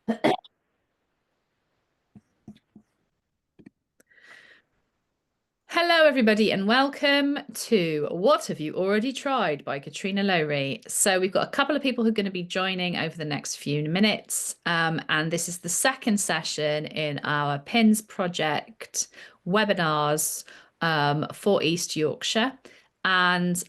Hello, everybody, and welcome to What Have You Already Tried by Catrina Lowry. So we've got a couple of people who are going to be joining over the next few minutes. And this is the second session in our PINS project webinars for East Yorkshire. And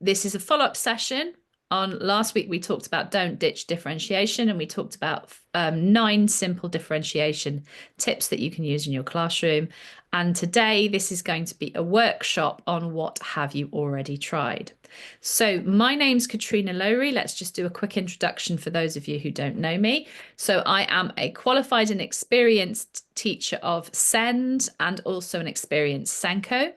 this is a follow-up session. On last week, we talked about don't ditch differentiation, and we talked about 9 simple differentiation tips that you can use in your classroom. And today, this is going to be a workshop on what have you already tried. So my name's Catrina Lowry. Let's just do a quick introduction for those of you who don't know me. So I am a qualified and experienced teacher of SEND and also an experienced Senko.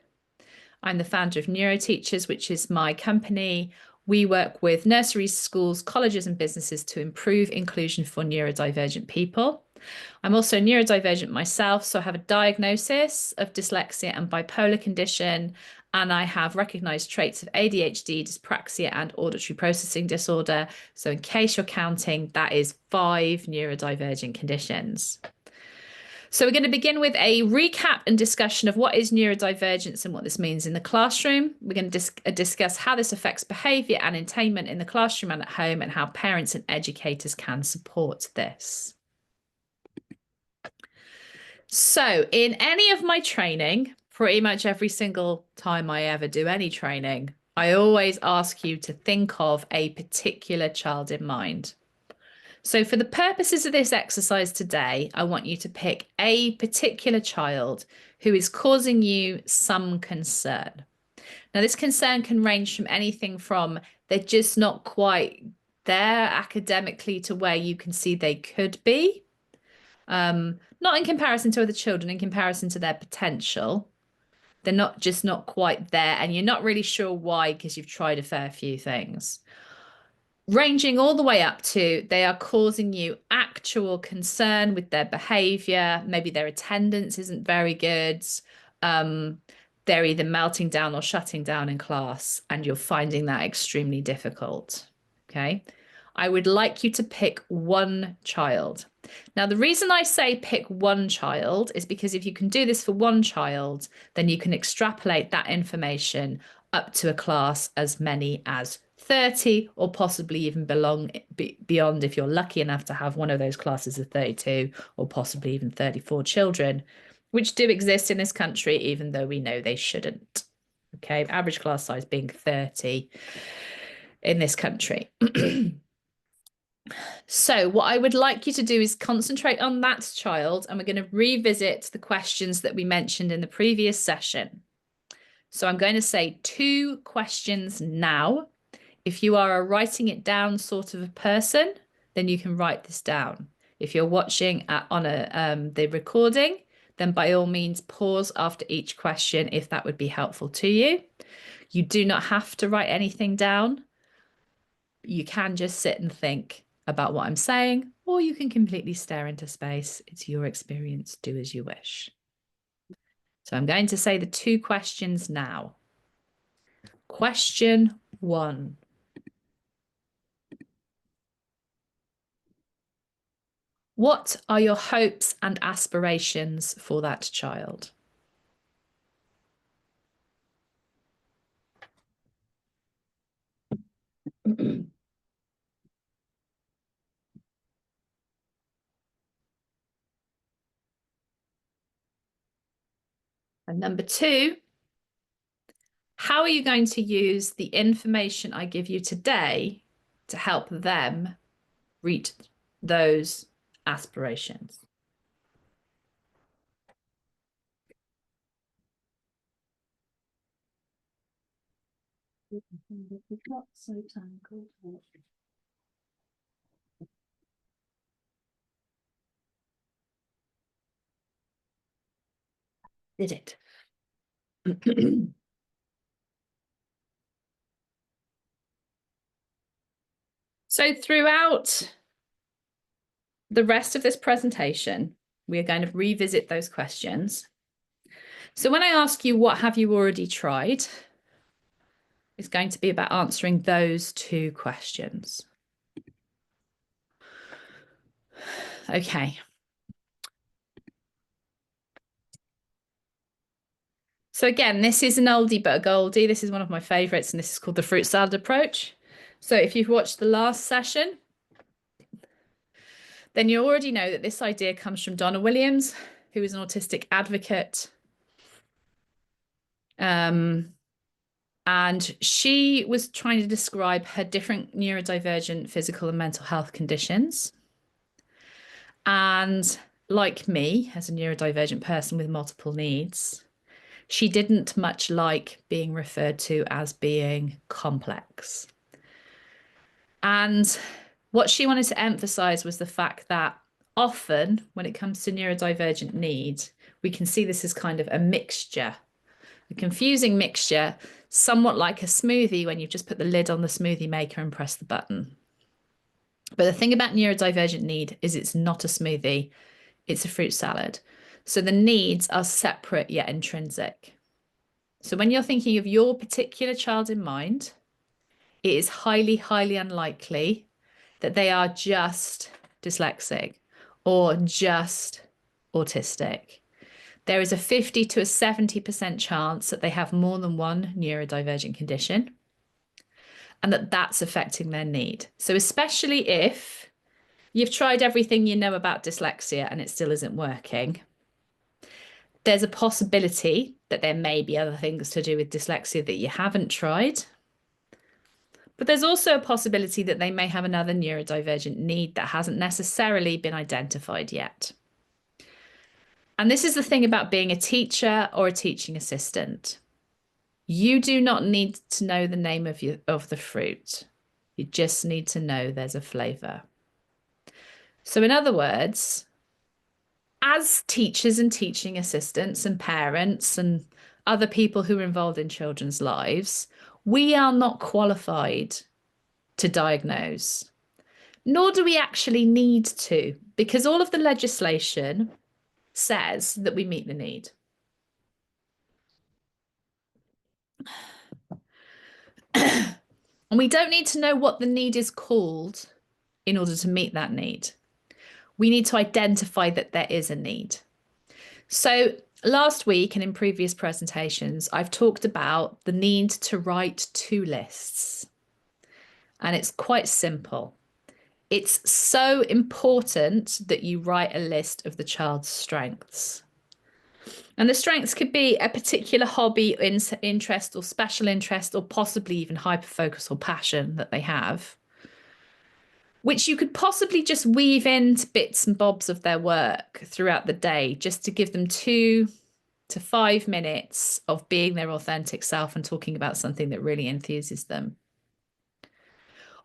I'm the founder of Neuroteachers, which is my company. We work with nurseries, schools, colleges, and businesses to improve inclusion for neurodivergent people. I'm also neurodivergent myself, so I have a diagnosis of dyslexia and bipolar condition, and I have recognized traits of ADHD, dyspraxia, and auditory processing disorder. So in case you're counting, that is 5 neurodivergent conditions. So we're going to begin with a recap and discussion of what is neurodivergence and what this means in the classroom. We're going to discuss how this affects behaviour and attainment in the classroom and at home, and how parents and educators can support this. So in any of my training, pretty much every single time I ever do any training, I always ask you to think of a particular child in mind. So for the purposes of this exercise today, I want you to pick a particular child who is causing you some concern. Now, this concern can range from anything from they're just not quite there academically to where you can see they could be. Not in comparison to other children, in comparison to their potential. They're not quite there, and you're not really sure why because you've tried a fair few things. Ranging all the way up to they are causing you actual concern with their behavior. Maybe their attendance isn't very good. They're either melting down or shutting down in class, and you're finding that extremely difficult. Okay. I would like you to pick one child. Now, the reason I say pick one child is because if you can do this for one child, then you can extrapolate that information up to a class as many as 30, or possibly even beyond if you're lucky enough to have one of those classes of 32 or possibly even 34 children, which do exist in this country, even though we know they shouldn't. Okay, average class size being 30 in this country. So what I would like you to do is concentrate on that child, and we're going to revisit the questions that we mentioned in the previous session. So I'm going to say 2 questions now. If you are a writing it down sort of a person, then you can write this down. If you're watching on the recording, then by all means pause after each question if that would be helpful to you. You do not have to write anything down. You can just sit and think about what I'm saying, or you can completely stare into space. It's your experience. Do as you wish. So I'm going to say the 2 questions now. Question 1. What are your hopes and aspirations for that child? And number 2, how are you going to use the information I give you today to help them reach those aspirations? Did it? So throughout the rest of this presentation, we are going to revisit those questions. So when I ask you, what have you already tried? It's going to be about answering those 2 questions. Okay. So again, this is an oldie but a goldie. This is one of my favorites, and this is called the fruit salad approach. So if you've watched the last session, then you already know that this idea comes from Donna Williams, who is an autistic advocate. And she was trying to describe her different neurodivergent physical and mental health conditions. And like me, as a neurodivergent person with multiple needs, she didn't much like being referred to as being complex. And what she wanted to emphasize was the fact that often when it comes to neurodivergent need, we can see this as kind of a mixture, a confusing mixture, somewhat like a smoothie when you just put the lid on the smoothie maker and press the button. But the thing about neurodivergent need is it's not a smoothie, it's a fruit salad. So the needs are separate yet intrinsic. So when you're thinking of your particular child in mind, it is highly, highly unlikely that they are just dyslexic or just autistic. There is a 50 to a 70% chance that they have more than one neurodivergent condition and that that's affecting their need. So especially if you've tried everything you know about dyslexia and it still isn't working, there's a possibility that there may be other things to do with dyslexia that you haven't tried. But there's also a possibility that they may have another neurodivergent need that hasn't necessarily been identified yet. And this is the thing about being a teacher or a teaching assistant. You do not need to know the name of the fruit. You just need to know there's a flavor. So in other words, as teachers and teaching assistants and parents and other people who are involved in children's lives, we are not qualified to diagnose, nor do we actually need to, because all of the legislation says that we meet the need. And we don't need to know what the need is called in order to meet that need. We need to identify that there is a need. So last week and in previous presentations, I've talked about the need to write to lists. And it's quite simple. It's so important that you write a list of the child's strengths. And the strengths could be a particular hobby, interest, or special interest, or possibly even hyperfocus or passion that they have, which you could possibly just weave into bits and bobs of their work throughout the day, just to give them 2 to 5 minutes of being their authentic self and talking about something that really enthuses them.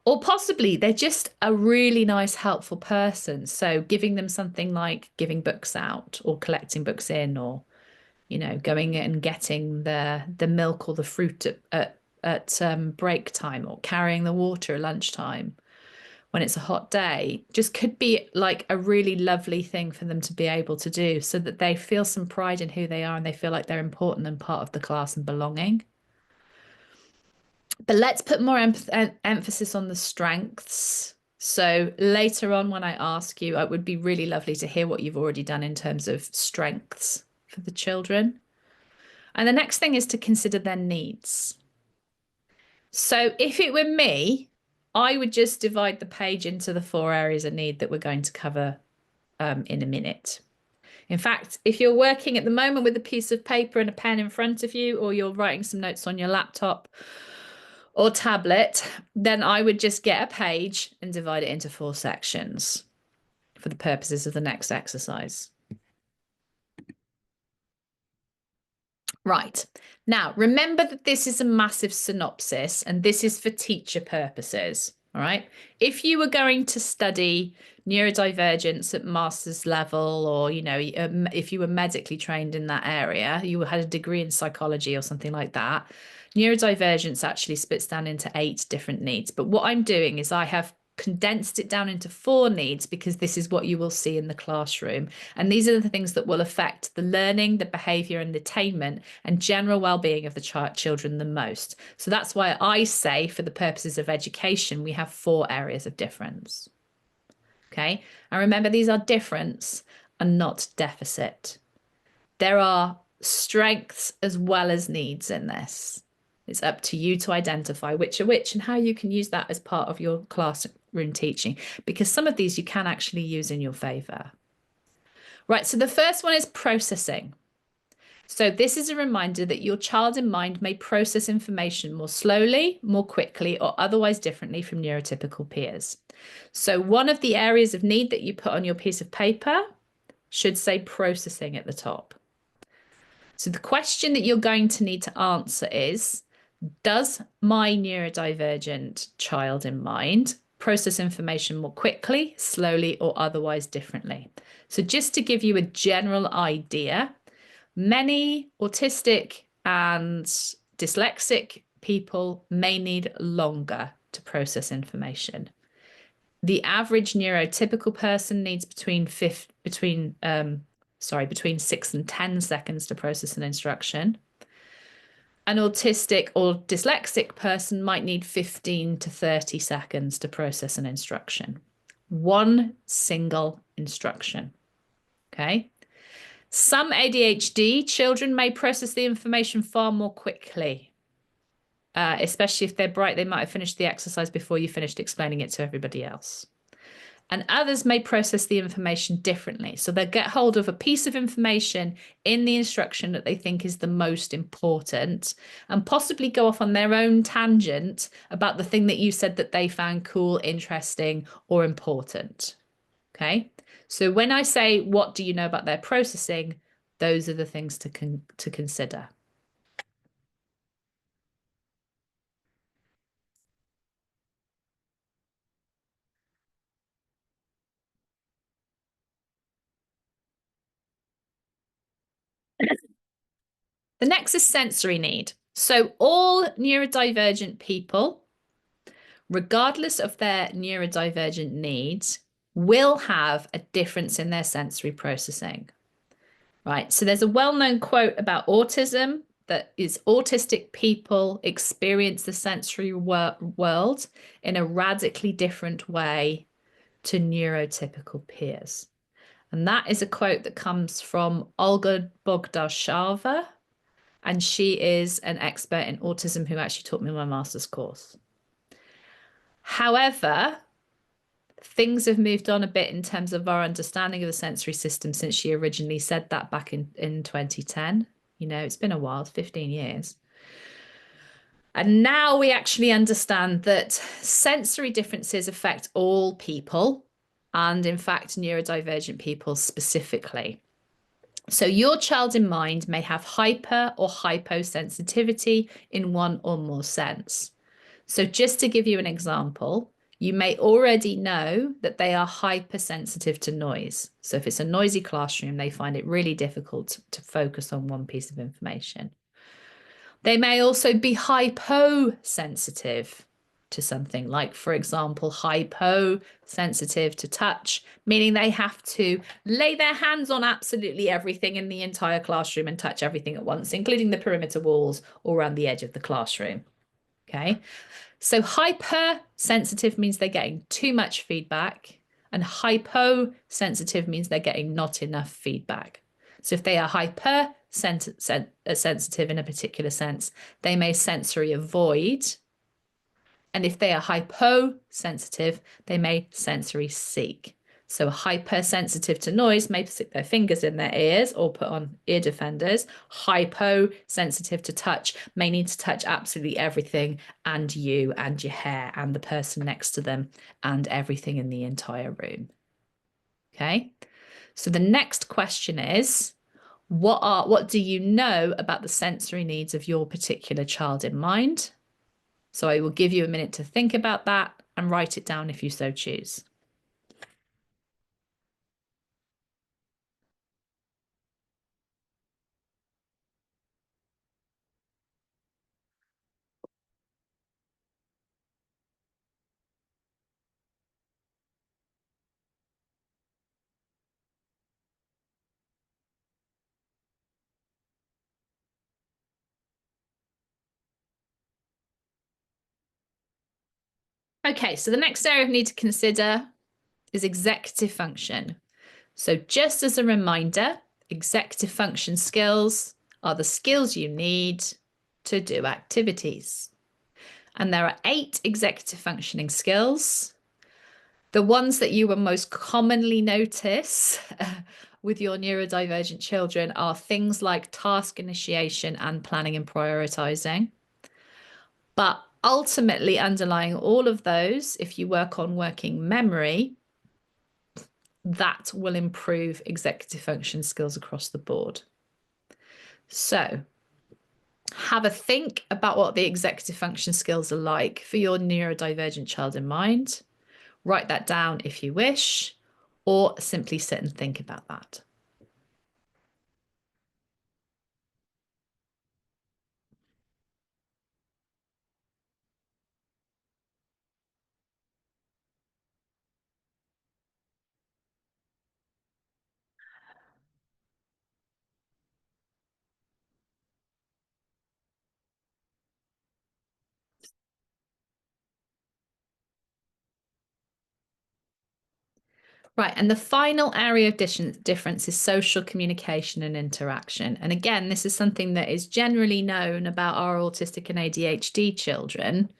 Or possibly they're just a really nice, helpful person. So giving them something like giving books out or collecting books in, or, you know, going and getting the milk or the fruit at break time, or carrying the water at lunchtime when it's a hot day, just could be like a really lovely thing for them to be able to do, so that they feel some pride in who they are and they feel like they're important and part of the class and belonging. But let's put more emphasis on the strengths. So later on, when I ask you, it would be really lovely to hear what you've already done in terms of strengths for the children. And the next thing is to consider their needs. So if it were me, I would just divide the page into the 4 areas of need that we're going to cover in a minute. In fact, if you're working at the moment with a piece of paper and a pen in front of you, or you're writing some notes on your laptop or tablet, then I would just get a page and divide it into 4 sections for the purposes of the next exercise. Right. Now, remember that this is a massive synopsis and this is for teacher purposes. All right. If you were going to study neurodivergence at master's level, or, you know, if you were medically trained in that area, you had a degree in psychology or something like that, neurodivergence actually splits down into 8 different needs. But what I'm doing is I have condensed it down into 4 needs, because this is what you will see in the classroom. And these are the things that will affect the learning, the behavior and the attainment and general well-being of the children the most. So that's why I say, for the purposes of education, we have 4 areas of difference. Okay. And remember, these are difference and not deficit. There are strengths as well as needs in this. It's up to you to identify which are which and how you can use that as part of your classroom teaching, because some of these you can actually use in your favor. Right, so the first one is processing. So this is a reminder that your child in mind may process information more slowly, more quickly, or otherwise differently from neurotypical peers. So one of the areas of need that you put on your piece of paper should say processing at the top. So the question that you're going to need to answer is, does my neurodivergent child in mind process information more quickly, slowly, or otherwise differently? So just to give you a general idea, many autistic and dyslexic people may need longer to process information. The average neurotypical person needs between 6 and 10 seconds to process an instruction. An autistic or dyslexic person might need 15 to 30 seconds to process an instruction. One single instruction. Okay. Some ADHD children may process the information far more quickly, especially if they're bright. They might have finished the exercise before you finished explaining it to everybody else. And others may process the information differently. So they'll get hold of a piece of information in the instruction that they think is the most important and possibly go off on their own tangent about the thing that you said that they found cool, interesting, or important. Okay. So when I say, what do you know about their processing? Those are the things to consider. The next is sensory need. So all neurodivergent people, regardless of their neurodivergent needs, will have a difference in their sensory processing. Right. So there's a well-known quote about autism that is autistic people experience the sensory world in a radically different way to neurotypical peers. And that is a quote that comes from Olga Bogdashova, and she is an expert in autism who actually taught me my master's course. However, things have moved on a bit in terms of our understanding of the sensory system since she originally said that back in 2010. You know, it's been a while, 15 years. And now we actually understand that sensory differences affect all people, and in fact, neurodivergent people specifically. So your child in mind may have hyper or hyposensitivity in one or more sense. So just to give you an example, you may already know that they are hypersensitive to noise. So if it's a noisy classroom, they find it really difficult to focus on one piece of information. They may also be hyposensitive to something like, for example, hyposensitive to touch, meaning they have to lay their hands on absolutely everything in the entire classroom and touch everything at once, including the perimeter walls or around the edge of the classroom. Okay. So hypersensitive means they're getting too much feedback, and hyposensitive means they're getting not enough feedback. So if they are hypersensitive in a particular sense, they may sensory avoid. And if they are hyposensitive, they may sensory seek. So hypersensitive to noise may stick their fingers in their ears or put on ear defenders. Hyposensitive to touch may need to touch absolutely everything, and you and your hair and the person next to them and everything in the entire room. Okay. So the next question is, what do you know about the sensory needs of your particular child in mind? So I will give you a minute to think about that and write it down if you so choose. Okay, so the next area we need to consider is executive function. So just as a reminder, executive function skills are the skills you need to do activities. And there are 8 executive functioning skills. The ones that you will most commonly notice with your neurodivergent children are things like task initiation and planning and prioritizing. But ultimately, underlying all of those, if you work on working memory, that will improve executive function skills across the board. So have a think about what the executive function skills are like for your neurodivergent child in mind. Write that down if you wish, or simply sit and think about that. Right, and the final area of difference is social communication and interaction. And again, this is something that is generally known about our autistic and ADHD children,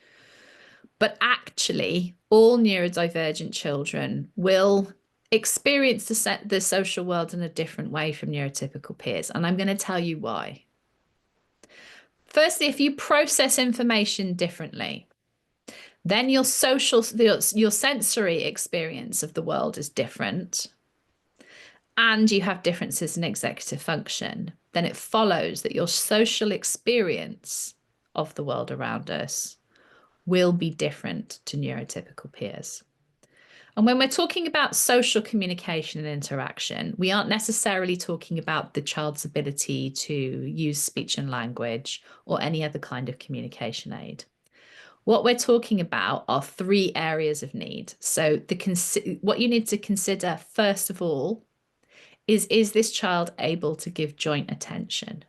but actually all neurodivergent children will experience the social world in a different way from neurotypical peers. And I'm going to tell you why. Firstly, if you process information differently, then your sensory experience of the world is different, and you have differences in executive function, then it follows that your social experience of the world around us will be different to neurotypical peers. And when we're talking about social communication and interaction, we aren't necessarily talking about the child's ability to use speech and language or any other kind of communication aid. What we're talking about are 3 areas of need. So what you need to consider first of all is this child able to give joint attention?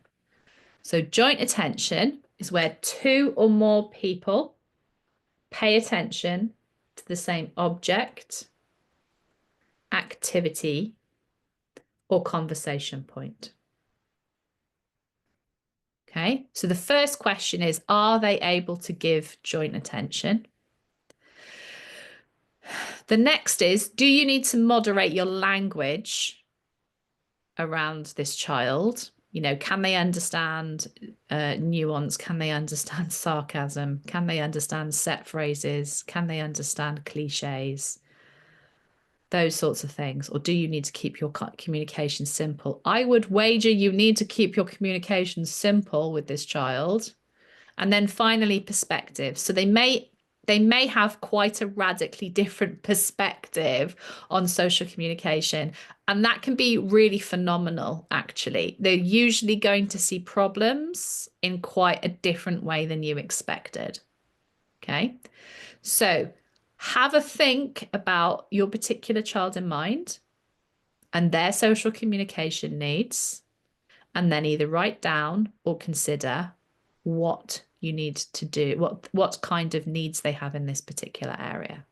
So joint attention is where 2 or more people pay attention to the same object, activity, or conversation point. Okay, so the first question is, are they able to give joint attention? The next is, do you need to moderate your language around this child? You know, can they understand nuance? Can they understand sarcasm? Can they understand set phrases? Can they understand cliches? Those sorts of things. Or do you need to keep your communication simple? I would wager you need to keep your communication simple with this child. And then finally, perspective. So they may have quite a radically different perspective on social communication. And that can be really phenomenal, actually. They're usually going to see problems in quite a different way than you expected. Okay, so have a think about your particular child in mind and their social communication needs, and then either write down or consider what you need to do, what kind of needs they have in this particular area.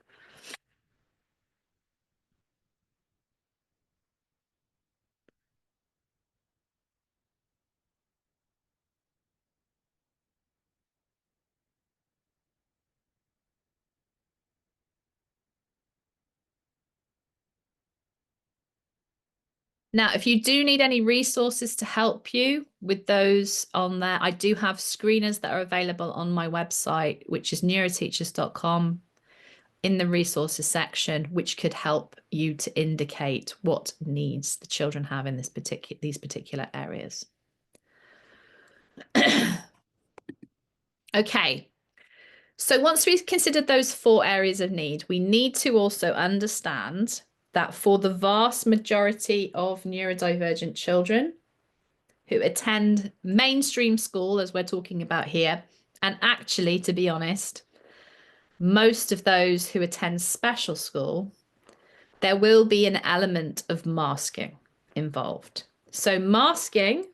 Now, if you do need any resources to help you with those on there, I do have screeners that are available on my website, which is neuroteachers.com, in the resources section, which could help you to indicate what needs the children have in these particular areas. Okay, so once we've considered those 4 areas of need, we need to also understand that for the vast majority of neurodivergent children who attend mainstream school, as we're talking about here, and actually, to be honest, most of those who attend special school, there will be an element of masking involved. So masking,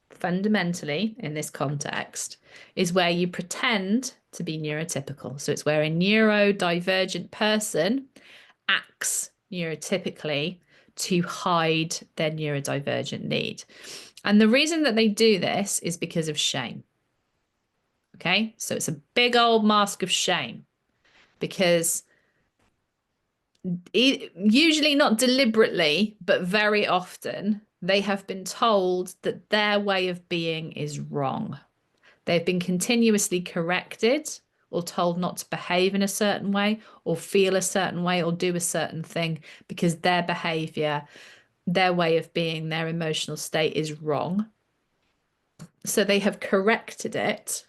fundamentally, in this context, is where you pretend to be neurotypical. So it's where a neurodivergent person acts neurotypically to hide their neurodivergent need. And the reason that they do this is because of shame. Okay, so it's a big old mask of shame, because usually not deliberately, but very often they have been told that their way of being is wrong. They've been continuously corrected or told not to behave in a certain way or feel a certain way or do a certain thing because their behavior, their way of being, their emotional state is wrong. So they have corrected it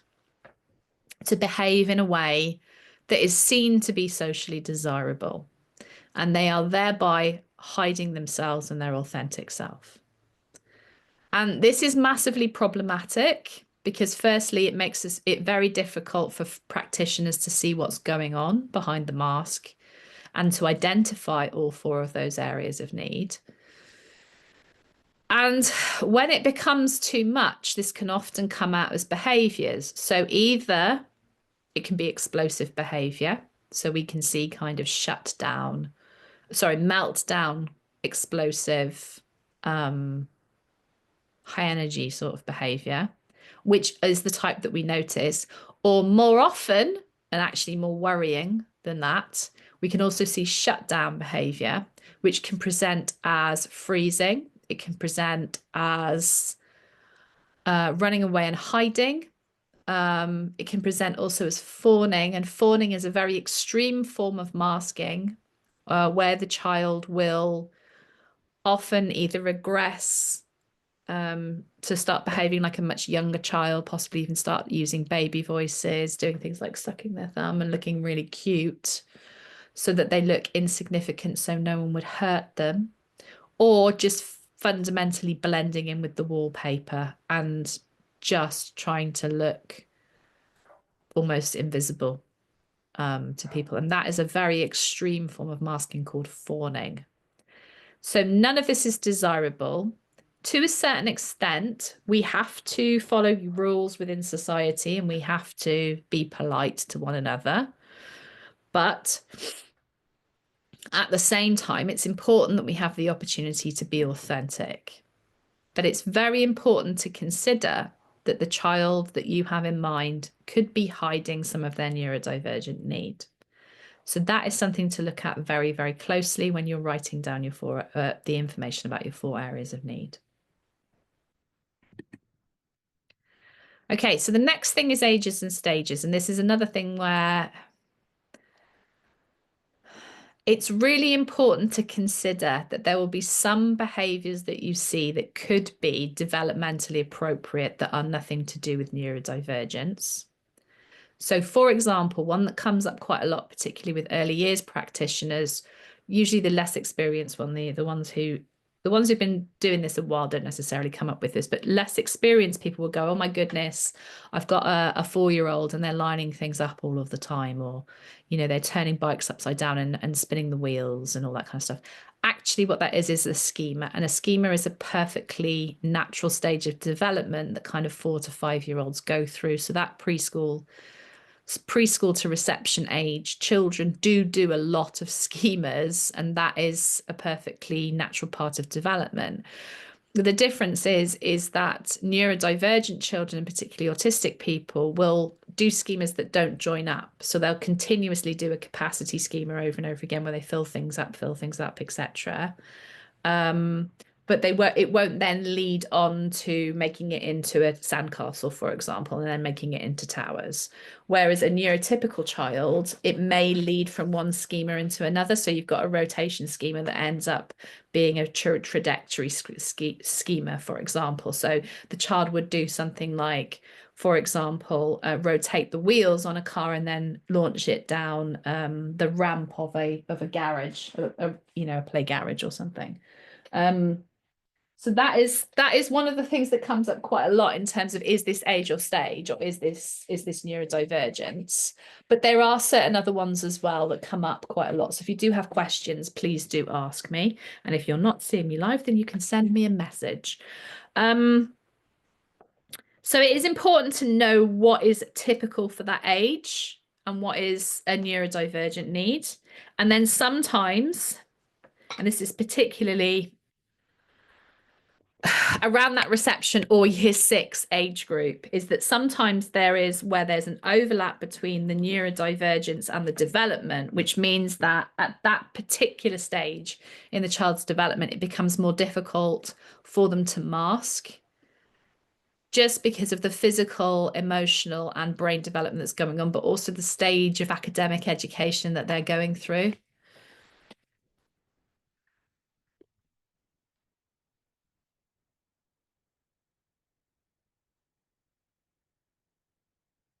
to behave in a way that is seen to be socially desirable. And they are thereby hiding themselves and their authentic self. And this is massively problematic because firstly, it makes it very difficult for practitioners to see what's going on behind the mask and to identify all four of those areas of need. And when it becomes too much, this can often come out as behaviors. So either it can be explosive behavior. So we can see kind of melt down, explosive, high energy sort of behavior, which is the type that we notice. Or more often, and actually more worrying than that, we can also see shutdown behavior, which can present as freezing. It can present as running away and hiding. It can present also as fawning, and fawning is a very extreme form of masking where the child will often either regress to start behaving like a much younger child, possibly even start using baby voices, doing things like sucking their thumb and looking really cute so that they look insignificant so no one would hurt them, or just fundamentally blending in with the wallpaper and just trying to look almost invisible to people. And that is a very extreme form of masking called fawning. So none of this is desirable. To a certain extent, we have to follow rules within society and we have to be polite to one another. But at the same time, it's important that we have the opportunity to be authentic. But it's very important to consider that the child that you have in mind could be hiding some of their neurodivergent need. So that is something to look at very, very closely when you're writing down the information about your 4 areas of need. Okay, so the next thing is ages and stages. And this is another thing where it's really important to consider that there will be some behaviors that you see that could be developmentally appropriate that are nothing to do with neurodivergence. So, for example, one that comes up quite a lot, particularly with early years practitioners, usually the less experienced one, the ones who've been doing this a while don't necessarily come up with this, but less experienced people will go, oh my goodness, I've got a 4-year-old and they're lining things up all of the time, or, you know, they're turning bikes upside down and spinning the wheels and all that kind of stuff. Actually, what that is a schema, and a schema is a perfectly natural stage of development that kind of 4 to 5-year-olds go through. So that preschool to reception age children do a lot of schemas, and that is a perfectly natural part of development. The difference is that neurodivergent children, and particularly autistic people, will do schemas that don't join up. So they'll continuously do a capacity schema over and over again where they fill things up, etc. But it won't then lead on to making it into a sandcastle, for example, and then making it into towers. Whereas a neurotypical child, it may lead from one schema into another. So you've got a rotation schema that ends up being a trajectory schema, for example. So the child would do something like, for example, rotate the wheels on a car and then launch it down the ramp of a garage, a play garage or something. So that is one of the things that comes up quite a lot in terms of, is this age or stage, or is this neurodivergence? But there are certain other ones as well that come up quite a lot. So if you do have questions, please do ask me. And if you're not seeing me live, then you can send me a message. So it is important to know what is typical for that age and what is a neurodivergent need. And then sometimes and this is particularly around that reception or year 6 age group, is that sometimes there's an overlap between the neurodivergence and the development, which means that at that particular stage in the child's development, it becomes more difficult for them to mask, just because of the physical, emotional, and brain development that's going on, but also the stage of academic education that they're going through.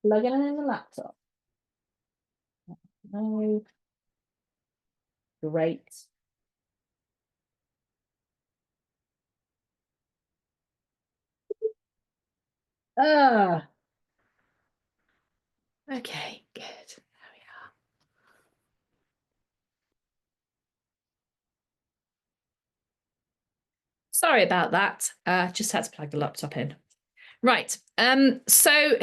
Plugging it in the laptop. No. Great. Ah. Okay, good. There we are. Sorry about that. Just had to plug the laptop in. Right. So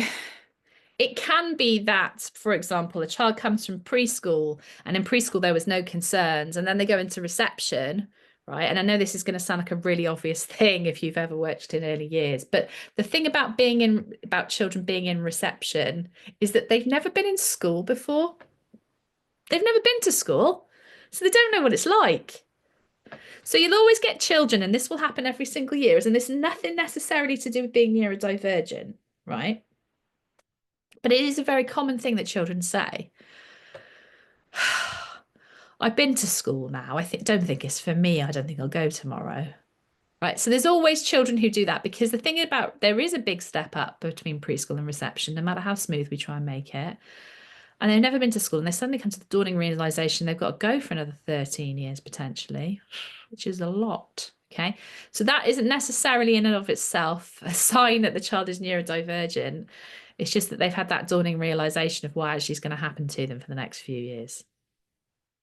it can be that, for example, a child comes from preschool, and in preschool there was no concerns, and then they go into reception, right? And I know this is going to sound like a really obvious thing if you've ever worked in early years, but the thing about children being in reception is that they've never been in school before. They've never been to school, so they don't know what it's like. So you'll always get children, and this will happen every single year, and this is nothing necessarily to do with being neurodivergent, right? But it is a very common thing that children say. I've been to school now. Don't think it's for me. I don't think I'll go tomorrow. Right. So there's always children who do that, because the thing about there is a big step up between preschool and reception, no matter how smooth we try and make it. And they've never been to school, and they suddenly come to the dawning realization they've got to go for another 13 years potentially, which is a lot. Okay. So that isn't necessarily in and of itself a sign that the child is neurodivergent. It's just that they've had that dawning realization of what actually is going to happen to them for the next few years.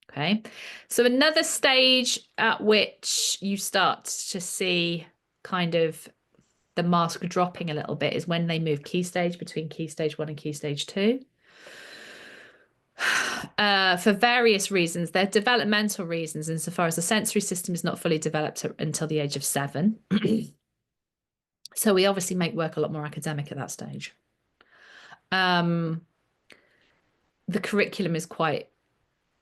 Okay. So another stage at which you start to see kind of the mask dropping a little bit is when they move key stage, between key stage 1 and key stage 2. For various reasons. They're developmental reasons, insofar as the sensory system is not fully developed until the age of 7. So we obviously make work a lot more academic at that stage. The curriculum is quite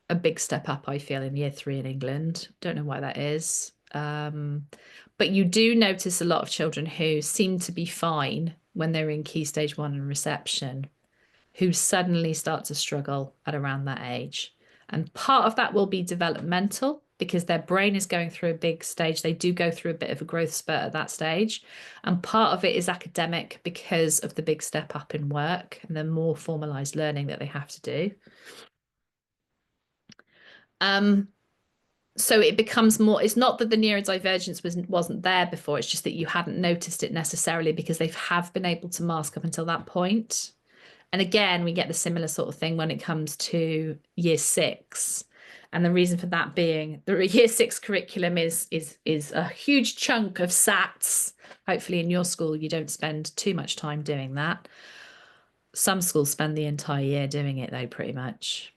a big step up, I feel, in year 3 in England. Don't know why that is. But you do notice a lot of children who seem to be fine when they're in key stage 1 and reception, who suddenly start to struggle at around that age. And part of that will be developmental, because their brain is going through a big stage. They do go through a bit of a growth spurt at that stage. And part of it is academic, because of the big step up in work and the more formalized learning that they have to do. So it becomes more, it's not that the neurodivergence wasn't there before, it's just that you hadn't noticed it necessarily because they have been able to mask up until that point. And again, we get the similar sort of thing when it comes to year 6. And the reason for that being the year 6 curriculum is a huge chunk of SATs. Hopefully in your school, you don't spend too much time doing that. Some schools spend the entire year doing it though, pretty much.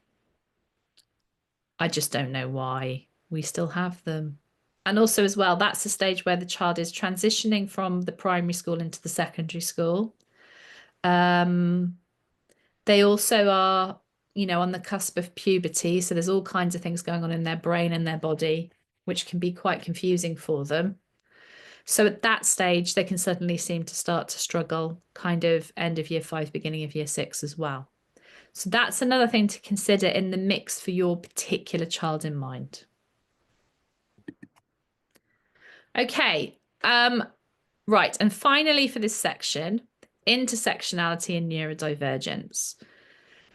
I just don't know why we still have them. And also as well, that's the stage where the child is transitioning from the primary school into the secondary school. They also are, on the cusp of puberty. So there's all kinds of things going on in their brain and their body, which can be quite confusing for them. So at that stage, they can suddenly seem to start to struggle, kind of end of year 5, beginning of year 6 as well. So that's another thing to consider in the mix for your particular child in mind. Okay. Right. And finally, for this section, intersectionality and neurodivergence.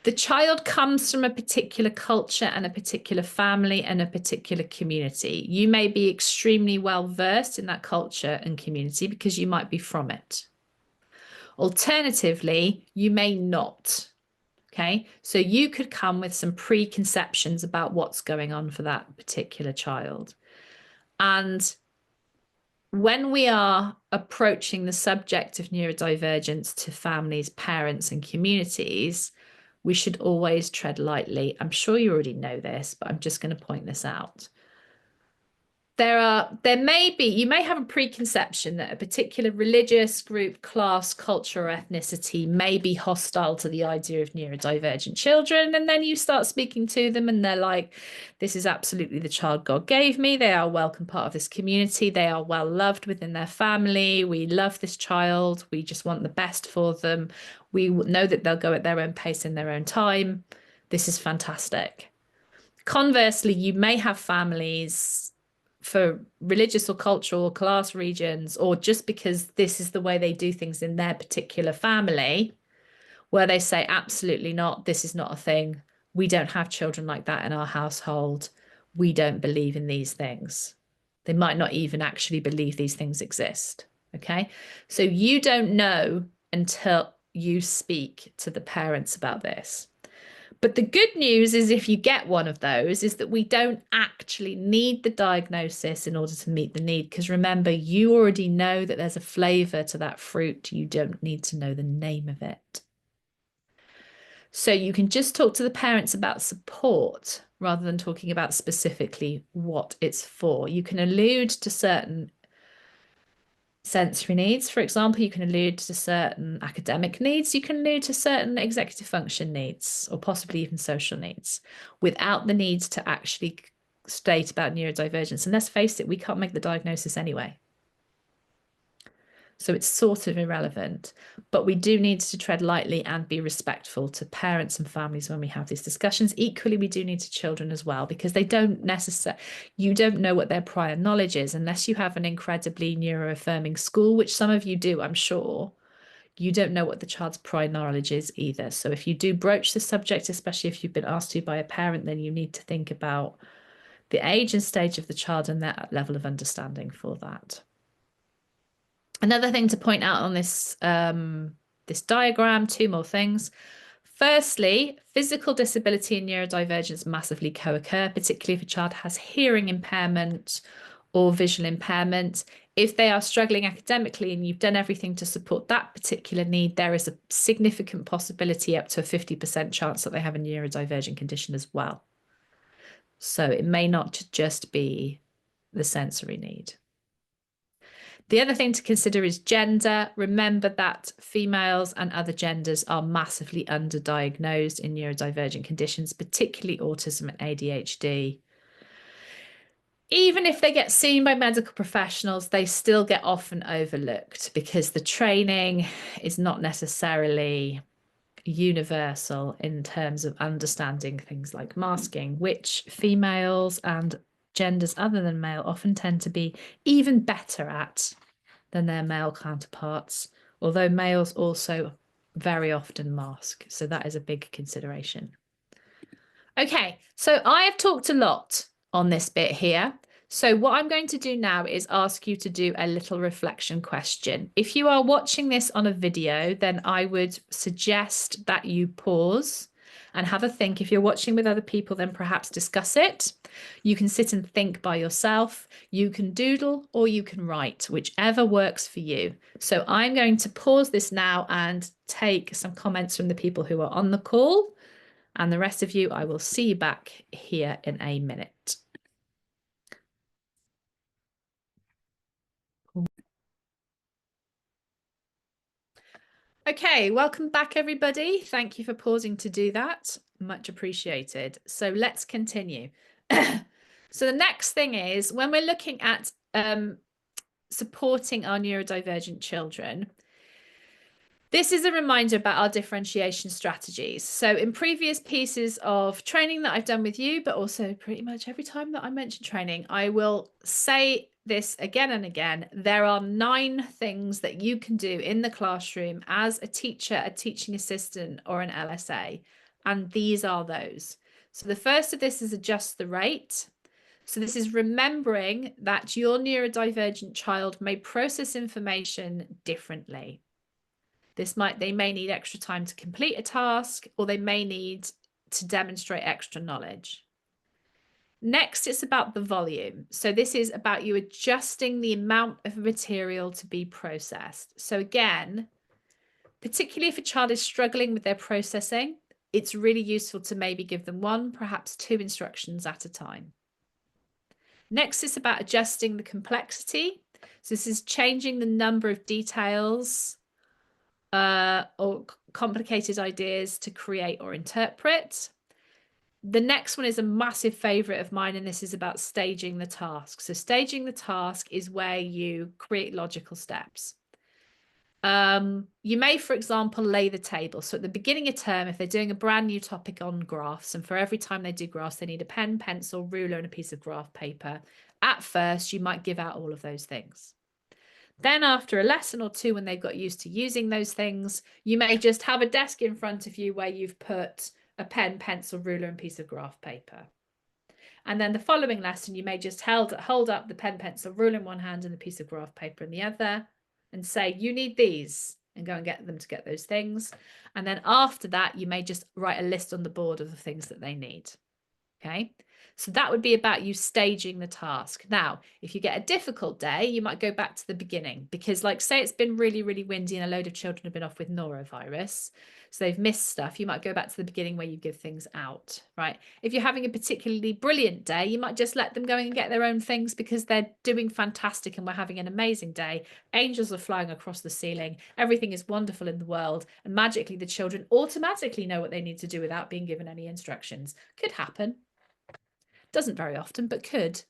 The child comes from a particular culture and a particular family and a particular community. You may be extremely well versed in that culture and community because you might be from it. Alternatively, you may not. Okay, so you could come with some preconceptions about what's going on for that particular child. And when we are approaching the subject of neurodivergence to families, parents, and communities, we should always tread lightly. I'm sure you already know this, but I'm just going to point this out. you may have a preconception that a particular religious group, class, culture, or ethnicity may be hostile to the idea of neurodivergent children. And then you start speaking to them and they're like, this is absolutely the child God gave me. They are a welcome part of this community. They are well loved within their family. We love this child. We just want the best for them. We know that they'll go at their own pace in their own time. This is fantastic. Conversely, you may have families for religious or cultural or class regions, or just because this is the way they do things in their particular family, where they say, absolutely not, this is not a thing. We don't have children like that in our household. We don't believe in these things. They might not even actually believe these things exist. Okay. So you don't know until you speak to the parents about this. But the good news is if you get one of those is that we don't actually need the diagnosis in order to meet the need. Because remember, you already know that there's a flavor to that fruit. You don't need to know the name of it. So you can just talk to the parents about support rather than talking about specifically what it's for. You can allude to certain sensory needs. For example, you can allude to certain academic needs. You can allude to certain executive function needs, or possibly even social needs, without the need to actually state about neurodivergence. And let's face it, we can't make the diagnosis anyway. So it's sort of irrelevant, but we do need to tread lightly and be respectful to parents and families when we have these discussions. Equally, we do need to children as well, because they don't necessarily, you don't know what their prior knowledge is unless you have an incredibly neuroaffirming school, which some of you do, I'm sure. You don't know what the child's prior knowledge is either. So if you do broach the subject, especially if you've been asked to by a parent, then you need to think about the age and stage of the child and their level of understanding for that. Another thing to point out on this this diagram, two more things. Firstly, physical disability and neurodivergence massively co-occur, particularly if a child has hearing impairment or visual impairment. If they are struggling academically and you've done everything to support that particular need, there is a significant possibility, up to a 50% chance, that they have a neurodivergent condition as well. So it may not just be the sensory need. The other thing to consider is gender. Remember that females and other genders are massively underdiagnosed in neurodivergent conditions, particularly autism and ADHD. Even if they get seen by medical professionals, they still get often overlooked because the training is not necessarily universal in terms of understanding things like masking, which females and genders other than male often tend to be even better at than their male counterparts, although males also very often mask. So that is a big consideration. Okay, so I have talked a lot on this bit here. So what I'm going to do now is ask you to do a little reflection question. If you are watching this on a video, then I would suggest that you pause and have a think. If you're watching with other people, then perhaps discuss it. You can sit and think by yourself. You can doodle or you can write, whichever works for you. So I'm going to pause this now and take some comments from the people who are on the call. And the rest of you, I will see you back here in a minute. Okay, welcome back, everybody. Thank you for pausing to do that. Much appreciated. So let's continue. So the next thing is, when we're looking at supporting our neurodivergent children, this is a reminder about our differentiation strategies. So in previous pieces of training that I've done with you, but also pretty much every time that I mention training, I will say this again and again. There are 9 things that you can do in the classroom as a teacher, a teaching assistant, or an LSA. And these are those. So the first of this is adjust the rate. So this is remembering that your neurodivergent child may process information differently. They may need extra time to complete a task, or they may need to demonstrate extra knowledge. Next, it's about the volume. So this is about you adjusting the amount of material to be processed. So again, particularly if a child is struggling with their processing, it's really useful to maybe give them 1, perhaps 2 instructions at a time. Next is about adjusting the complexity. So this is changing the number of details or complicated ideas to create or interpret. The next one is a massive favorite of mine, and this is about staging the task. So staging the task is where you create logical steps. You may, for example, lay the table. So at the beginning of term, if they're doing a brand new topic on graphs, and for every time they do graphs, they need a pen, pencil, ruler, and a piece of graph paper. At first, you might give out all of those things. Then after a lesson or two, when they've got used to using those things, you may just have a desk in front of you where you've put a pen, pencil, ruler, and piece of graph paper. And then the following lesson, you may just hold up the pen, pencil, ruler in one hand and the piece of graph paper in the other and say, you need these, and go and get them to get those things. And then after that, you may just write a list on the board of the things that they need. Okay, so that would be about you staging the task. Now, if you get a difficult day, you might go back to the beginning because, like, say it's been really, really windy and a load of children have been off with norovirus, so they've missed stuff. You might go back to the beginning where you give things out, right? If you're having a particularly brilliant day, you might just let them go and get their own things because they're doing fantastic and we're having an amazing day. Angels are flying across the ceiling. Everything is wonderful in the world. And magically, the children automatically know what they need to do without being given any instructions. Could happen. Doesn't very often, but could.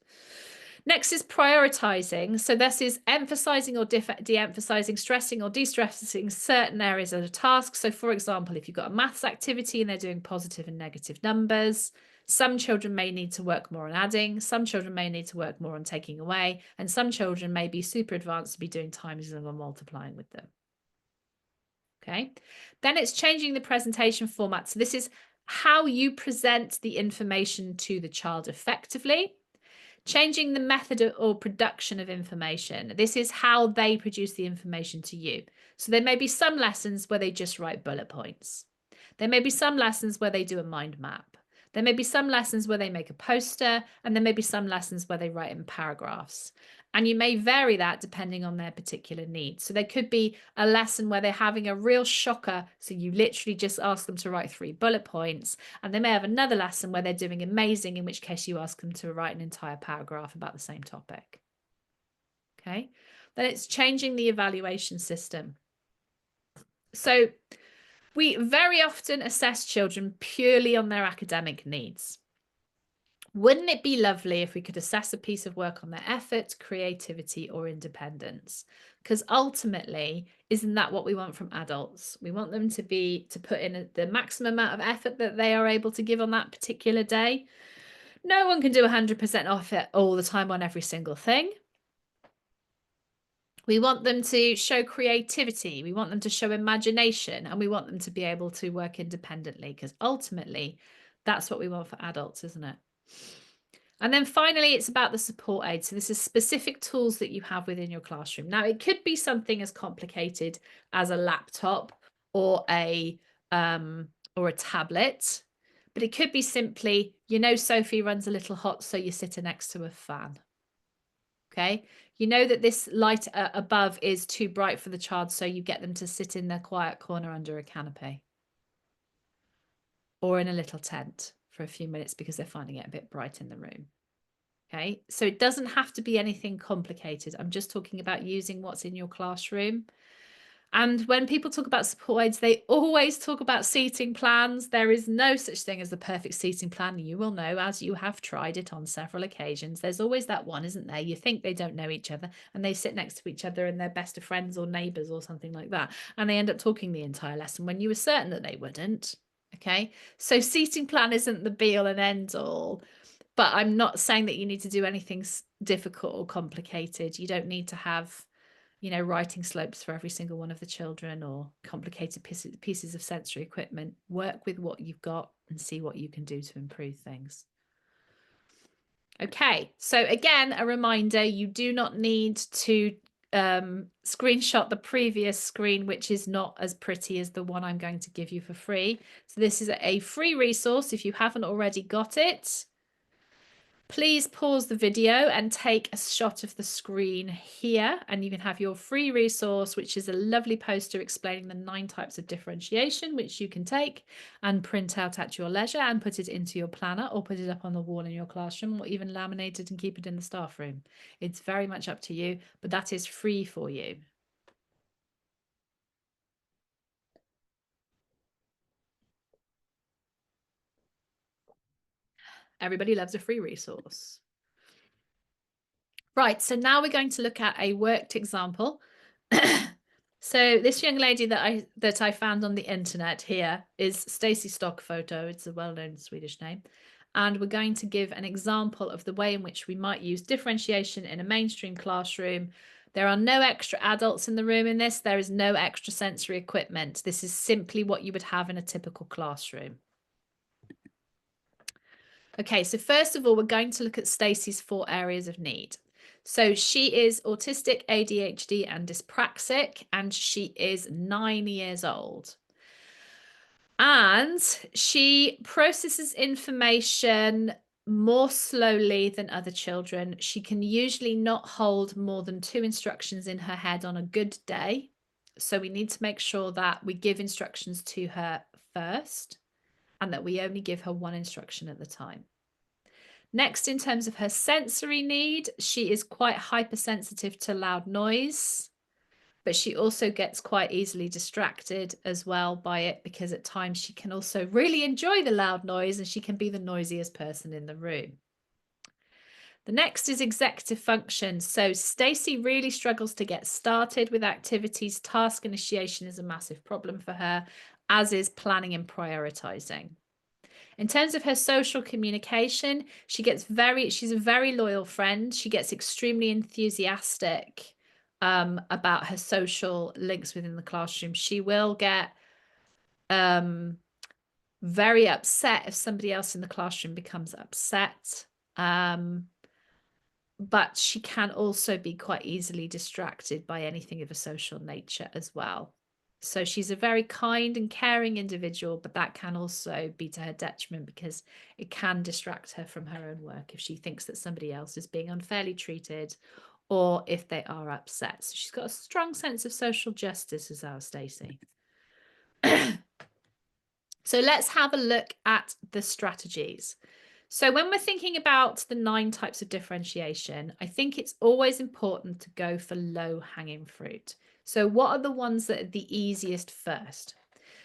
Next is prioritizing. So this is emphasizing or de-emphasizing, stressing or de-stressing certain areas of a task. So for example, if you've got a maths activity and they're doing positive and negative numbers, some children may need to work more on adding, some children may need to work more on taking away, and some children may be super advanced to be doing times and multiplying with them. Okay, then it's changing the presentation format. So this is how you present the information to the child effectively. Changing the method or production of information. This is how they produce the information to you. So there may be some lessons where they just write bullet points. There may be some lessons where they do a mind map. There may be some lessons where they make a poster, and there may be some lessons where they write in paragraphs. And you may vary that depending on their particular needs. So there could be a lesson where they're having a real shocker. So you literally just ask them to write 3 bullet points. And they may have another lesson where they're doing amazing, in which case you ask them to write an entire paragraph about the same topic. Okay. Then it's changing the evaluation system. So we very often assess children purely on their academic needs. Wouldn't it be lovely if we could assess a piece of work on their effort, creativity, or independence? Because ultimately, isn't that what we want from adults? We want them to put in the maximum amount of effort that they are able to give on that particular day. No one can do 100% off it all the time on every single thing. We want them to show creativity. We want them to show imagination, and we want them to be able to work independently, because ultimately, that's what we want for adults, isn't it? And then finally, it's about the support aid. So this is specific tools that you have within your classroom. Now, it could be something as complicated as a laptop or a tablet, but it could be simply, you know, Sophie runs a little hot, so you sit her next to a fan. Okay, you know that this light above is too bright for the child, so you get them to sit in their quiet corner under a canopy or in a little tent for a few minutes because they're finding it a bit bright in the room. Okay, so it doesn't have to be anything complicated. I'm just talking about using what's in your classroom. And when people talk about support aids, they always talk about seating plans. There is no such thing as the perfect seating plan. You will know, as you have tried it on several occasions. There's always that one, isn't there? You think they don't know each other and they sit next to each other and they're best of friends or neighbours or something like that. And they end up talking the entire lesson when you were certain that they wouldn't. Okay, so seating plan isn't the be all and end all. But I'm not saying that you need to do anything difficult or complicated. You don't need to have, you know, writing slopes for every single one of the children or complicated pieces of sensory equipment. Work with what you've got and see what you can do to improve things. Okay, so again, a reminder, you do not need to screenshot the previous screen, which is not as pretty as the one I'm going to give you for free. So this is a free resource if you haven't already got it. Please pause the video and take a shot of the screen here, and you can have your free resource, which is a lovely poster explaining the 9 types of differentiation, which you can take and print out at your leisure and put it into your planner or put it up on the wall in your classroom or even laminate it and keep it in the staff room. It's very much up to you, but that is free for you. Everybody loves a free resource. Right, so now we're going to look at a worked example. So this young lady that I found on the internet here is Stacey Stockphoto. It's a well-known Swedish name. And we're going to give an example of the way in which we might use differentiation in a mainstream classroom. There are no extra adults in the room in this. There is no extra sensory equipment. This is simply what you would have in a typical classroom. Okay, so first of all, we're going to look at Stacey's 4 areas of need. So she is autistic, ADHD, and dyspraxic, and she is 9 years old. And she processes information more slowly than other children. She can usually not hold more than 2 instructions in her head on a good day. So we need to make sure that we give instructions to her first and that we only give her 1 instruction at the time. Next, in terms of her sensory need, she is quite hypersensitive to loud noise, but she also gets quite easily distracted as well by it because at times she can also really enjoy the loud noise and she can be the noisiest person in the room. The next is executive function. So Stacey really struggles to get started with activities. Task initiation is a massive problem for her, as is planning and prioritizing. In terms of her social communication, she's a very loyal friend. She gets extremely enthusiastic about her social links within the classroom. She will get very upset if somebody else in the classroom becomes upset. But she can also be quite easily distracted by anything of a social nature as well. So she's a very kind and caring individual, but that can also be to her detriment because it can distract her from her own work if she thinks that somebody else is being unfairly treated or if they are upset. So she's got a strong sense of social justice as our Stacey. So let's have a look at the strategies. So when we're thinking about the 9 types of differentiation, I think it's always important to go for low-hanging fruit. So what are the ones that are the easiest first?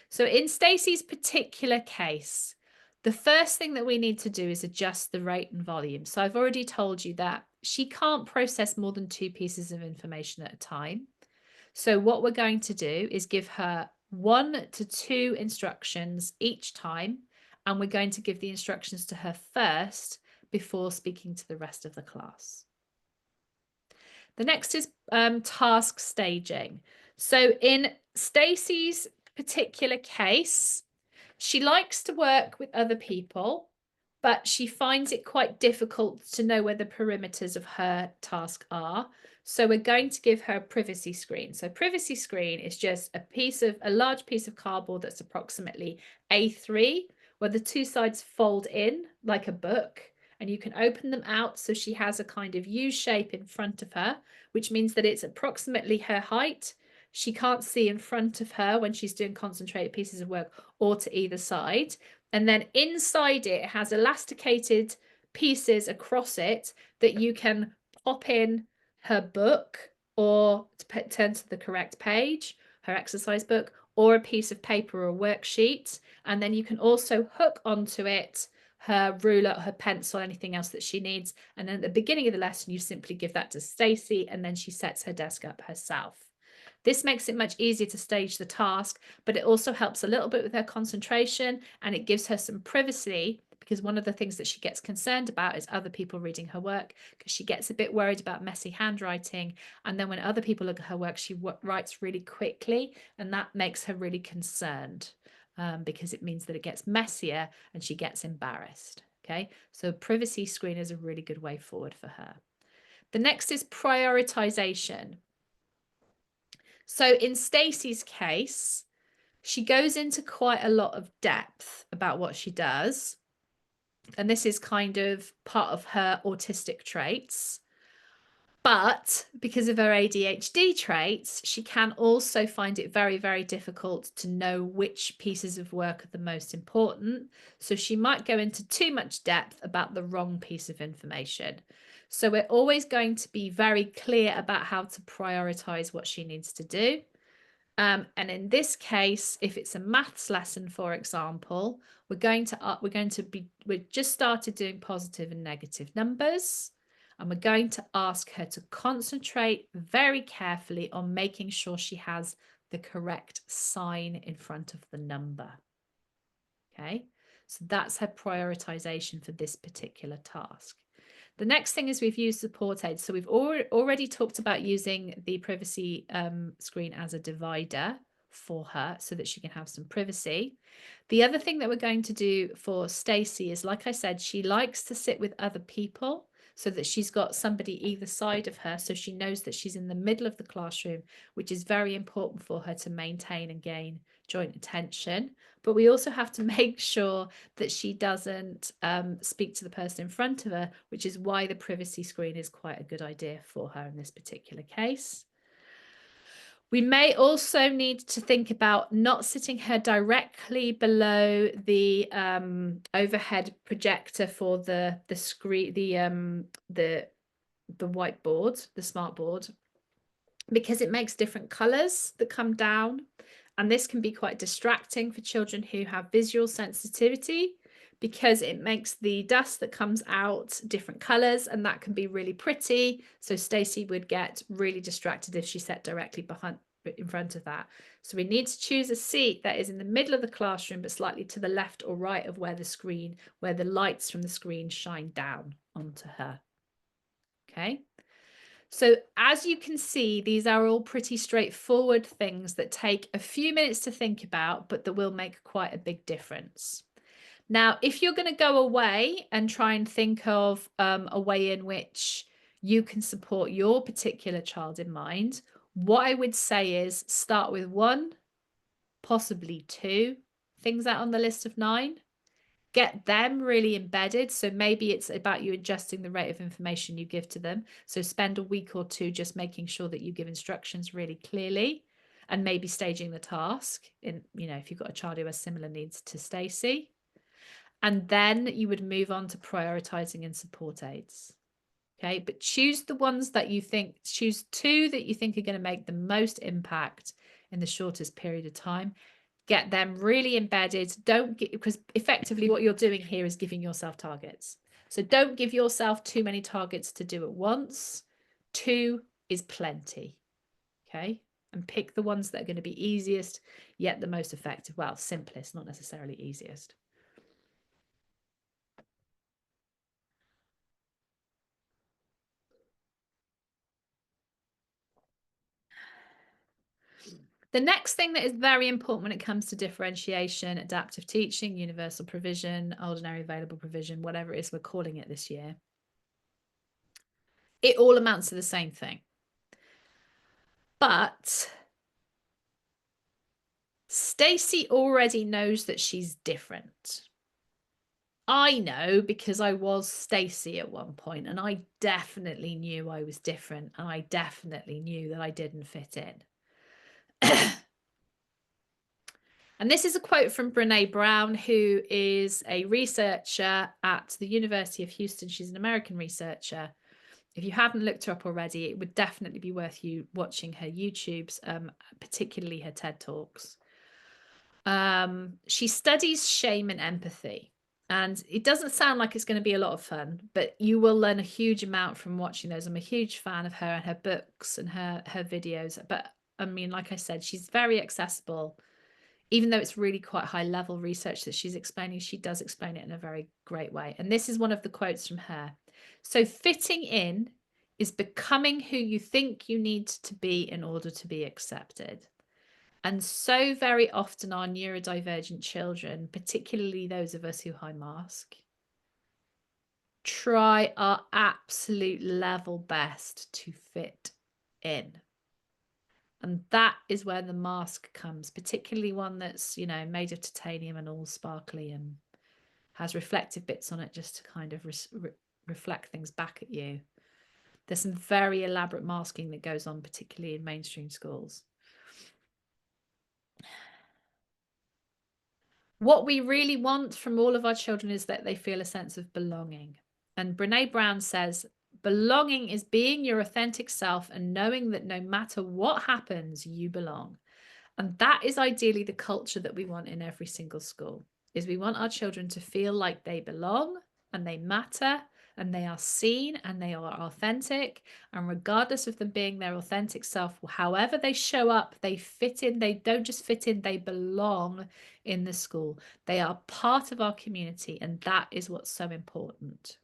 So in Stacey's particular case, the first thing that we need to do is adjust the rate and volume. So I've already told you that she can't process more than 2 pieces of information at a time. So what we're going to do is give her 1 to 2 instructions each time, and we're going to give the instructions to her first before speaking to the rest of the class. The next is task staging. So in Stacey's particular case, she likes to work with other people, but she finds it quite difficult to know where the perimeters of her task are. So we're going to give her a privacy screen. So privacy screen is just a large piece of cardboard that's approximately A3, where the 2 sides fold in like a book, and you can open them out so she has a kind of U shape in front of her, which means that it's approximately her height. She can't see in front of her when she's doing concentrated pieces of work or to either side. And then inside it has elasticated pieces across it that you can pop in her book or to turn to the correct page, her exercise book, or a piece of paper or a worksheet. And then you can also hook onto it her ruler, her pencil, anything else that she needs. And then at the beginning of the lesson, you simply give that to Stacey, and then she sets her desk up herself. This makes it much easier to stage the task, but it also helps a little bit with her concentration, and it gives her some privacy, because one of the things that she gets concerned about is other people reading her work, because she gets a bit worried about messy handwriting. And then when other people look at her work, she writes really quickly, and that makes her really concerned because it means that it gets messier and she gets embarrassed. Okay, so privacy screen is a really good way forward for her. The next is prioritization. So in Stacey's case, she goes into quite a lot of depth about what she does. and this is kind of part of her autistic traits. But because of her ADHD traits, she can also find it very, very difficult to know which pieces of work are the most important. So she might go into too much depth about the wrong piece of information. So we're always going to be very clear about how to prioritize what she needs to do. And in this case, if it's a maths lesson, for example, we've just started doing positive and negative numbers. And we're going to ask her to concentrate very carefully on making sure she has the correct sign in front of the number. Okay, so that's her prioritization for this particular task. The next thing is we've used support aids. So we've already talked about using the privacy screen as a divider for her so that she can have some privacy. The other thing that we're going to do for Stacey is, like I said, she likes to sit with other people so that she's got somebody either side of her, so she knows that she's in the middle of the classroom, which is very important for her to maintain and gain joint attention. But we also have to make sure that she doesn't speak to the person in front of her, which is why the privacy screen is quite a good idea for her in this particular case. We may also need to think about not sitting her directly below the overhead projector for the screen, the whiteboard, the smart board, because it makes different colors that come down. And this can be quite distracting for children who have visual sensitivity, because it makes the dust that comes out different colors, and that can be really pretty. So Stacey would get really distracted if she sat directly in front of that. So we need to choose a seat that is in the middle of the classroom, but slightly to the left or right of where the lights from the screen shine down onto her. Okay. So as you can see, these are all pretty straightforward things that take a few minutes to think about, but that will make quite a big difference. Now, if you're going to go away and try and think of a way in which you can support your particular child in mind, what I would say is start with 1, possibly 2 things out on the list of 9. Get them really embedded. So maybe it's about you adjusting the rate of information you give to them. So spend a week or 2 just making sure that you give instructions really clearly, and maybe staging the task in, if you've got a child who has similar needs to Stacey. And then you would move on to prioritizing and support aids. Okay, but choose 2 that you think are going to make the most impact in the shortest period of time. Get them really embedded. Because effectively what you're doing here is giving yourself targets. So don't give yourself too many targets to do at once. 2 is plenty. Okay, and pick the ones that are going to be easiest, yet the most effective. Well, simplest, not necessarily easiest. The next thing that is very important when it comes to differentiation, adaptive teaching, universal provision, ordinary available provision, whatever it is we're calling it this year, it all amounts to the same thing. But Stacey already knows that she's different. I know because I was Stacey at one point, and I definitely knew I was different, and I definitely knew that I didn't fit in. And this is a quote from Brené Brown, who is a researcher at the University of Houston. She's an American researcher. If you haven't looked her up already, it would definitely be worth you watching her YouTubes, particularly her TED Talks. She studies shame and empathy. And it doesn't sound like it's going to be a lot of fun, but you will learn a huge amount from watching those. I'm a huge fan of her and her books and her videos. But I mean, like I said, she's very accessible. Even though it's really quite high level research that she's explaining, she does explain it in a very great way. And this is one of the quotes from her. So fitting in is becoming who you think you need to be in order to be accepted. And so very often our neurodivergent children, particularly those of us who high mask, try our absolute level best to fit in. And that is where the mask comes, particularly one that's, made of titanium and all sparkly and has reflective bits on it just to kind of reflect things back at you. There's some very elaborate masking that goes on, particularly in mainstream schools. What we really want from all of our children is that they feel a sense of belonging. And Brene Brown says, belonging is being your authentic self and knowing that no matter what happens, you belong. And that is ideally the culture that we want in every single school, is we want our children to feel like they belong and they matter and they are seen and they are authentic. And regardless of them being their authentic self, however they show up, they fit in. They don't just fit in, they belong in the school. They are part of our community, and that is what's so important.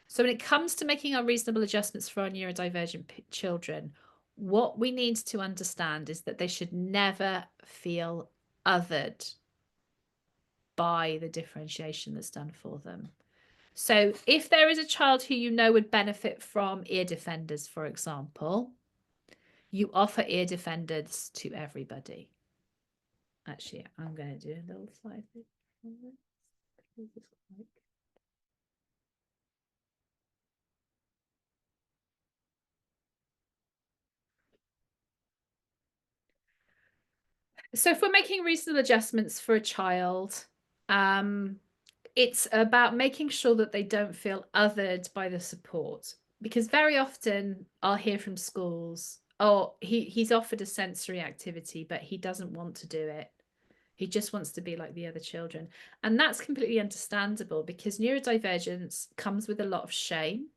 So when it comes to making our reasonable adjustments for our neurodivergent children, what we need to understand is that they should never feel othered by the differentiation that's done for them. So if there is a child who you know would benefit from ear defenders, for example, you offer ear defenders to everybody. Actually, I'm going to do a little slide. So if we're making reasonable adjustments for a child, it's about making sure that they don't feel othered by the support. Because very often I'll hear from schools, oh, he's offered a sensory activity, but he doesn't want to do it. He just wants to be like the other children. And that's completely understandable because neurodivergence comes with a lot of shame,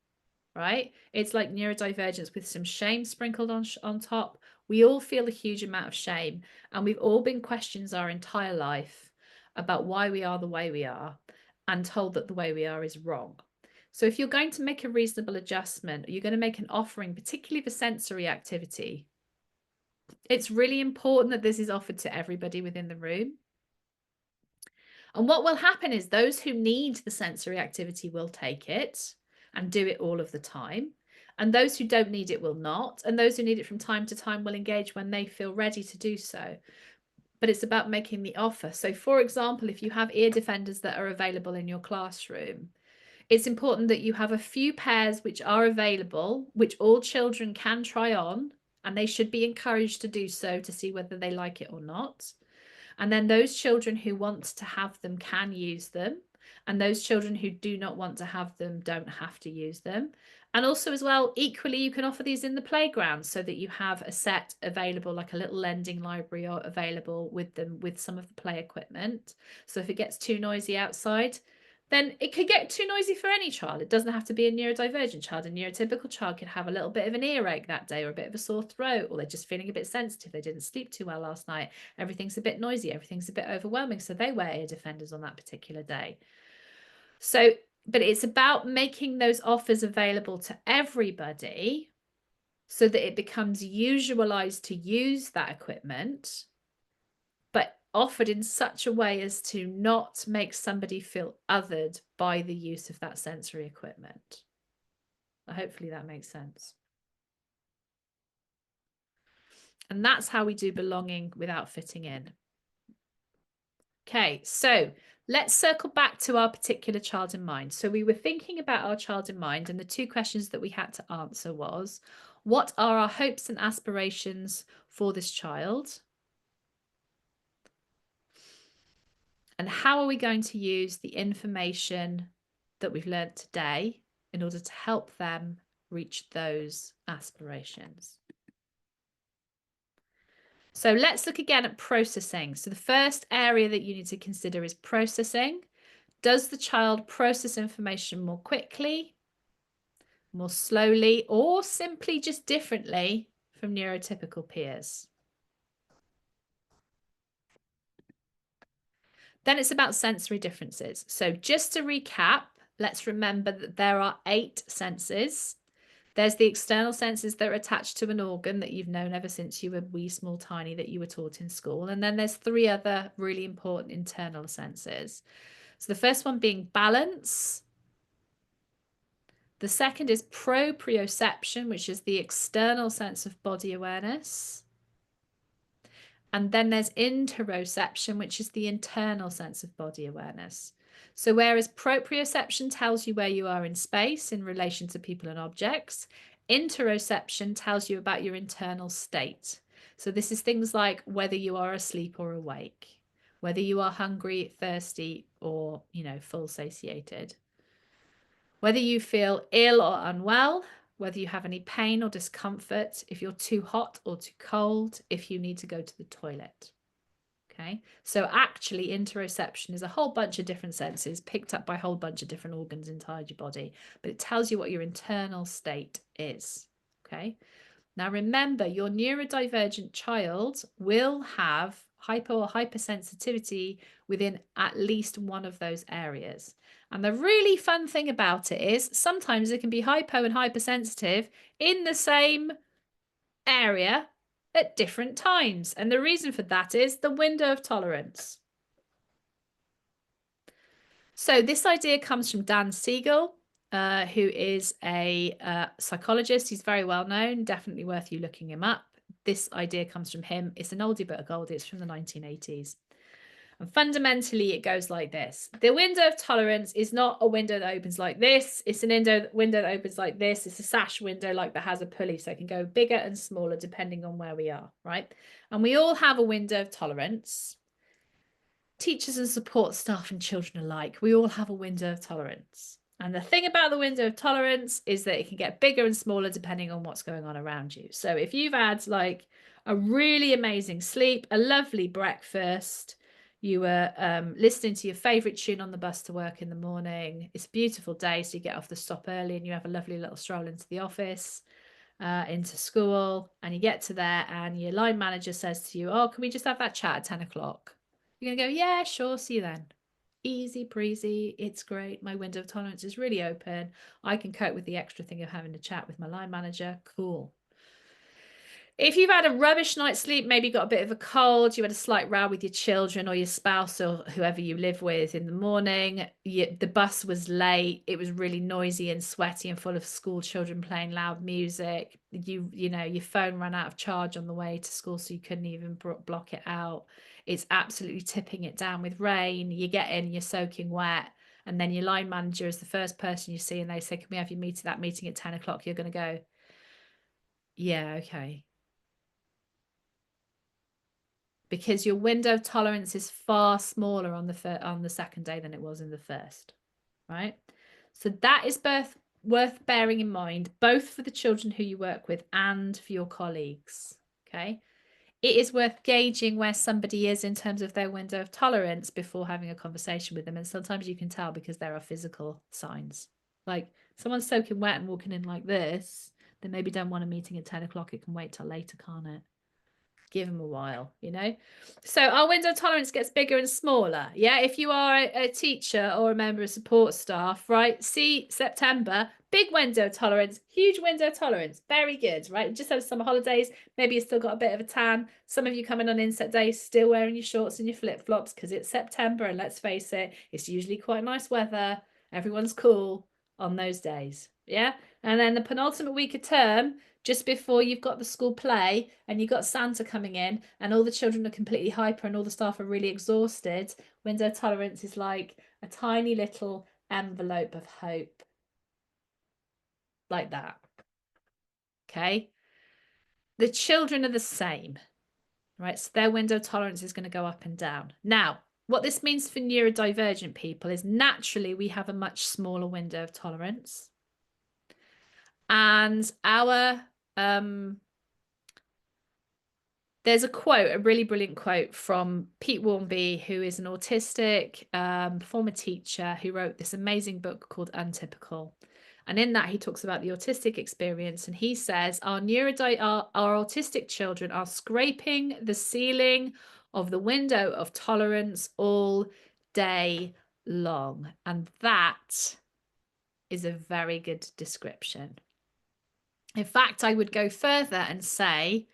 right? It's like neurodivergence with some shame sprinkled on top. We all feel a huge amount of shame, and we've all been questioned our entire life about why we are the way we are and told that the way we are is wrong. So if you're going to make a reasonable adjustment, you're going to make an offering, particularly for sensory activity, it's really important that this is offered to everybody within the room. And what will happen is those who need the sensory activity will take it and do it all of the time. And those who don't need it will not. And those who need it from time to time will engage when they feel ready to do so. But it's about making the offer. So for example, if you have ear defenders that are available in your classroom, it's important that you have a few pairs which are available, which all children can try on, and they should be encouraged to do so to see whether they like it or not. And then those children who want to have them can use them. And those children who do not want to have them don't have to use them. And also as well, equally, you can offer these in the playground so that you have a set available, like a little lending library available with them, with some of the play equipment. So if it gets too noisy outside, then it could get too noisy for any child. It doesn't have to be a neurodivergent child. A neurotypical child could have a little bit of an earache that day or a bit of a sore throat, or they're just feeling a bit sensitive. They didn't sleep too well last night. Everything's a bit noisy. Everything's a bit overwhelming. So they wear ear defenders on that particular day. So, but it's about making those offers available to everybody so that it becomes usualized to use that equipment, but offered in such a way as to not make somebody feel othered by the use of that sensory equipment. Hopefully that makes sense. And that's how we do belonging without fitting in. Okay, so let's circle back to our particular child in mind. So we were thinking about our child in mind, and the two questions that we had to answer was, what are our hopes and aspirations for this child? And how are we going to use the information that we've learned today in order to help them reach those aspirations? So let's look again at processing. So the first area that you need to consider is processing. Does the child process information more quickly, more slowly, or simply just differently from neurotypical peers? Then it's about sensory differences. So just to recap, let's remember that there are 8 senses. There's the external senses that are attached to an organ that you've known ever since you were wee, small, tiny, that you were taught in school. And then there's 3 other really important internal senses. So the first one being balance. The second is proprioception, which is the external sense of body awareness. And then there's interoception, which is the internal sense of body awareness. So whereas proprioception tells you where you are in space in relation to people and objects, interoception tells you about your internal state. So this is things like whether you are asleep or awake, whether you are hungry, thirsty, or, full satiated, whether you feel ill or unwell, whether you have any pain or discomfort, if you're too hot or too cold, if you need to go to the toilet. Okay, so actually interoception is a whole bunch of different senses picked up by a whole bunch of different organs inside your body, but it tells you what your internal state is. Okay, now remember, your neurodivergent child will have hypo or hypersensitivity within at least one of those areas. And the really fun thing about it is sometimes it can be hypo and hypersensitive in the same area at different times. And the reason for that is the window of tolerance. So this idea comes from Dan Siegel, who is a psychologist. He's very well known, definitely worth you looking him up. This idea comes from him. It's an oldie but a goldie. It's from the 1980s. And fundamentally, it goes like this. The window of tolerance is not a window that opens like this. It's an window that opens like this. It's a sash window like that has a pulley, so it can go bigger and smaller depending on where we are, right? And we all have a window of tolerance. Teachers and support staff and children alike, we all have a window of tolerance. And the thing about the window of tolerance is that it can get bigger and smaller depending on what's going on around you. So if you've had like a really amazing sleep, a lovely breakfast, you were listening to your favorite tune on the bus to work in the morning, it's a beautiful day, so you get off the stop early and you have a lovely little stroll into the office, into school, and you get to there and your line manager says to you, oh, can we just have that chat at 10 o'clock? You're going to go, yeah, sure, see you then. Easy breezy, it's great. My window of tolerance is really open. I can cope with the extra thing of having a chat with my line manager. Cool. If you've had a rubbish night's sleep, maybe got a bit of a cold, you had a slight row with your children or your spouse or whoever you live with in the morning, the bus was late, it was really noisy and sweaty and full of school children playing loud music, your phone ran out of charge on the way to school, so you couldn't even block it out. It's absolutely tipping it down with rain. You get in, you're soaking wet, and then your line manager is the first person you see and they say, can we have that meeting at 10 o'clock? You're going to go, yeah, okay. Because your window of tolerance is far smaller on the second day than it was in the first, right? So that is worth bearing in mind, both for the children who you work with and for your colleagues, okay? It is worth gauging where somebody is in terms of their window of tolerance before having a conversation with them. And sometimes you can tell because there are physical signs. Like someone's soaking wet and walking in like this, they maybe don't want a meeting at 10 o'clock. It can wait till later, can't it? Give them a while, So our window of tolerance gets bigger and smaller. Yeah, if you are a teacher or a member of support staff, right? See September, big window of tolerance, huge window of tolerance. Very good, right? Just have summer holidays. Maybe you've still got a bit of a tan. Some of you coming on inset days still wearing your shorts and your flip-flops because it's September, and let's face it, it's usually quite nice weather. Everyone's cool on those days. Yeah. And then the penultimate week of term, just before you've got the school play and you've got Santa coming in and all the children are completely hyper and all the staff are really exhausted, window tolerance is like a tiny little envelope of hope. Like that. Okay. The children are the same, right? So their window tolerance is going to go up and down. Now, what this means for neurodivergent people is naturally we have a much smaller window of tolerance. And there's a quote, a really brilliant quote from Pete Warmby, who is an autistic former teacher who wrote this amazing book called Untypical. And in that, he talks about the autistic experience. And he says, our autistic children are scraping the ceiling of the window of tolerance all day long. And that is a very good description. In fact, I would go further and say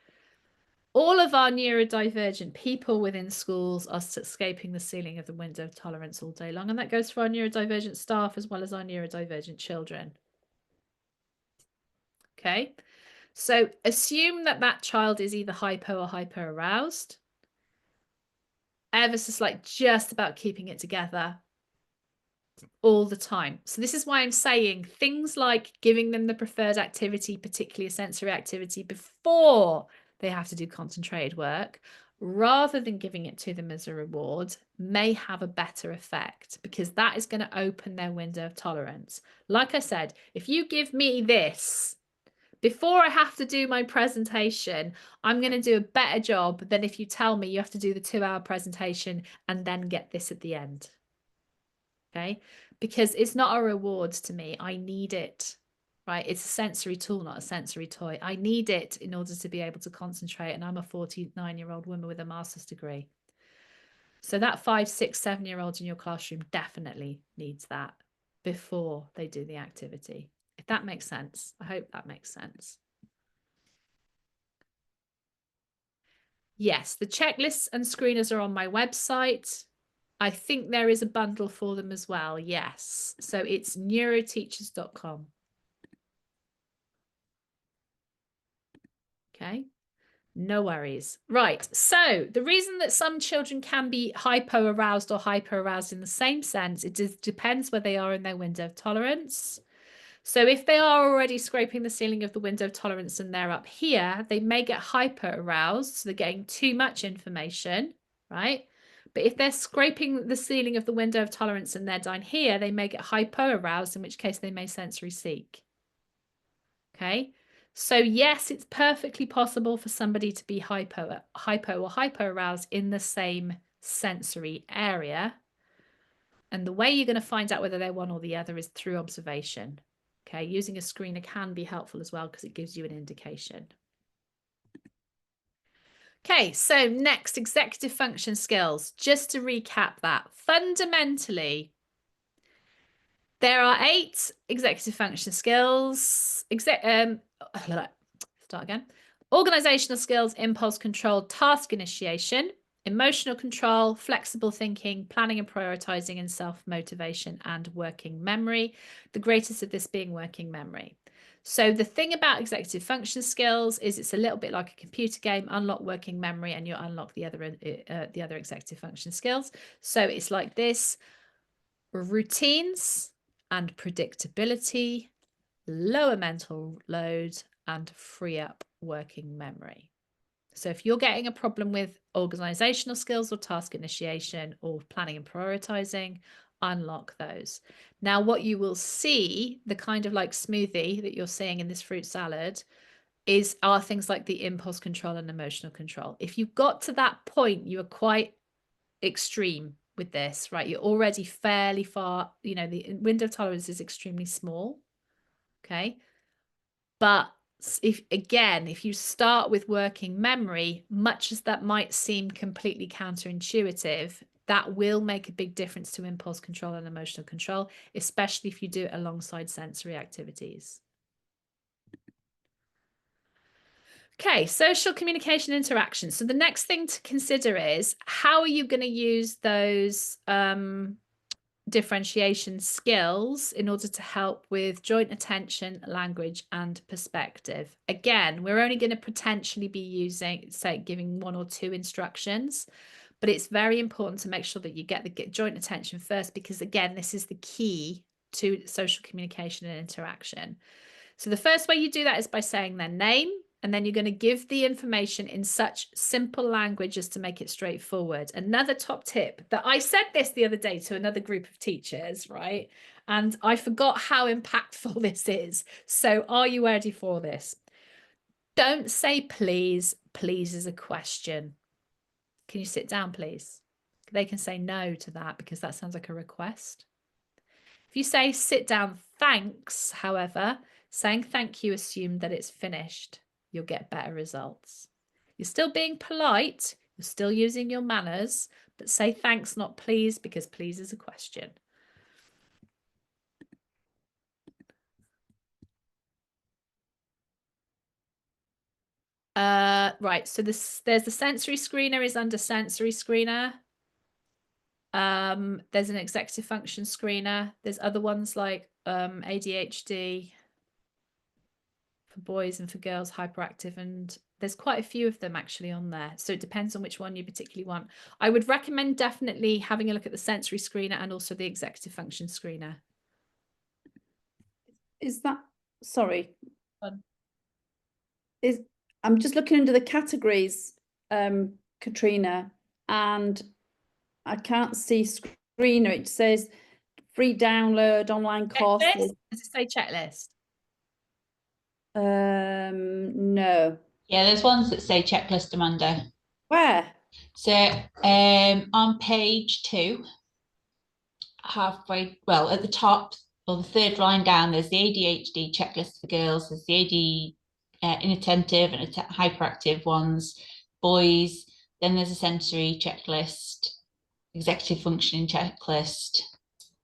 all of our neurodivergent people within schools are scraping the ceiling of the window of tolerance all day long. And that goes for our neurodivergent staff as well as our neurodivergent children. Okay, so assume that that child is either hypo or hyper aroused. Ever so slight, just about keeping it together. all the time. So this is why I'm saying things like giving them the preferred activity, particularly a sensory activity, before they have to do concentrated work, rather than giving it to them as a reward, may have a better effect, because that is going to open their window of tolerance. Like I said, if you give me this before I have to do my presentation, I'm going to do a better job than if you tell me you have to do the 2-hour presentation and then get this at the end. Okay, because it's not a reward to me. I need it, right? It's a sensory tool, not a sensory toy. I need it in order to be able to concentrate. And I'm a 49-year-old woman with a master's degree. So that 5, 6, 7-year-old in your classroom definitely needs that before they do the activity. If that makes sense. I hope that makes sense. Yes, the checklists and screeners are on my website. I think there is a bundle for them as well. Yes. So it's neuroteachers.com. Okay. No worries. Right. So the reason that some children can be hypo-aroused or hyper-aroused in the same sense, it depends where they are in their window of tolerance. So if they are already scraping the ceiling of the window of tolerance and they're up here, they may get hyper-aroused. So they're getting too much information, right? But if they're scraping the ceiling of the window of tolerance and they're down here, they may get hypo-aroused, in which case they may sensory seek. Okay. So yes, it's perfectly possible for somebody to be hypo or hyper-aroused in the same sensory area. And the way you're going to find out whether they're one or the other is through observation. Okay, using a screener can be helpful as well because it gives you an indication. Okay, so next, executive function skills. Just to recap that, fundamentally, there are 8 executive function skills. Start again. Organizational skills, impulse control, task initiation, emotional control, flexible thinking, planning and prioritizing, and self-motivation and working memory. The greatest of this being working memory. So the thing about executive function skills is it's a little bit like a computer game. Unlock working memory and you unlock the other executive function skills. So it's like this: routines and predictability, lower mental load, and free up working memory. So if you're getting a problem with organizational skills or task initiation or planning and prioritizing, unlock those. Now, what you will see, the kind of like smoothie that you're seeing in this fruit salad, are things like the impulse control and emotional control. If you got to that point, you are quite extreme with this, right? You're already fairly far, the window of tolerance is extremely small. Okay. But if you start with working memory, much as that might seem completely counterintuitive, that will make a big difference to impulse control and emotional control, especially if you do it alongside sensory activities. Okay, social communication interaction. So the next thing to consider is, how are you going to use those differentiation skills in order to help with joint attention, language, and perspective? Again, we're only going to potentially be using, say, giving 1 or 2 instructions, but it's very important to make sure that you get the joint attention first, because again, this is the key to social communication and interaction. So the first way you do that is by saying their name, and then you're going to give the information in such simple language as to make it straightforward. Another top tip that I said this the other day to another group of teachers, right? And I forgot how impactful this is. So are you ready for this? Don't say please. Please is a question. Can you sit down, please? They can say no to that because that sounds like a request. If you say sit down, thanks, however, saying thank you assume that it's finished. You'll get better results. You're still being polite, you're still using your manners, but say thanks, not please, because please is a question. Right, so there's the sensory screener is under sensory screener. There's an executive function screener. There's other ones like ADHD for boys and for girls, hyperactive and There's quite a few of them actually on there. So it depends on which one you particularly want. I would recommend definitely having a look at the sensory screener and also the executive function screener. Is that, sorry, Fun. I'm just looking under the categories, Catrina, and I can't see screener. It says free download, online courses. Does it say checklist? No. Yeah, there's ones that say checklist, Amanda. Where? So on page 2, halfway, well, at the top or the third line down, there's the ADHD checklist for girls. There's the inattentive and hyperactive ones, boys. Then there's a sensory checklist, executive functioning checklist.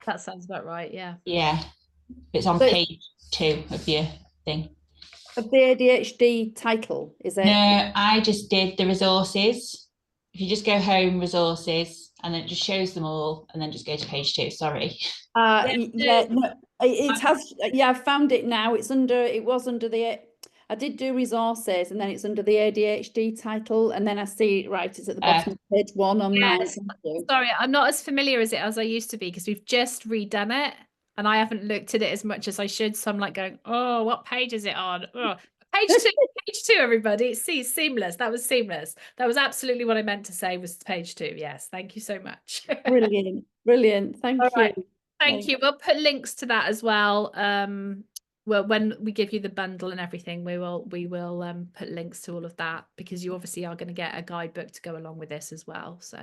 That sounds about right. Yeah. Yeah, it's on page 2 of your thing. Of the ADHD title, is it? No, I just did the resources. If you just go home, resources, and then it just shows them all, and then just go to page 2. Sorry. Yeah, no, it has. Yeah, I found it now. It's under. It was under the. I did do resources, and then it's under the ADHD title, and then I see it right. It's at the bottom of page 1 on mine. Yes. Sorry, I'm not as familiar as I used to be because we've just redone it, and I haven't looked at it as much as I should. So I'm like going, oh, what page is it on? Oh, page 2, page 2, everybody. It's seamless. That was seamless. That was absolutely what I meant to say was page 2. Yes, thank you so much. Brilliant, brilliant. Thank you. Thank you. We'll put links to that as well. Well, when we give you the bundle and everything, we will put links to all of that because you obviously are going to get a guidebook to go along with this as well. So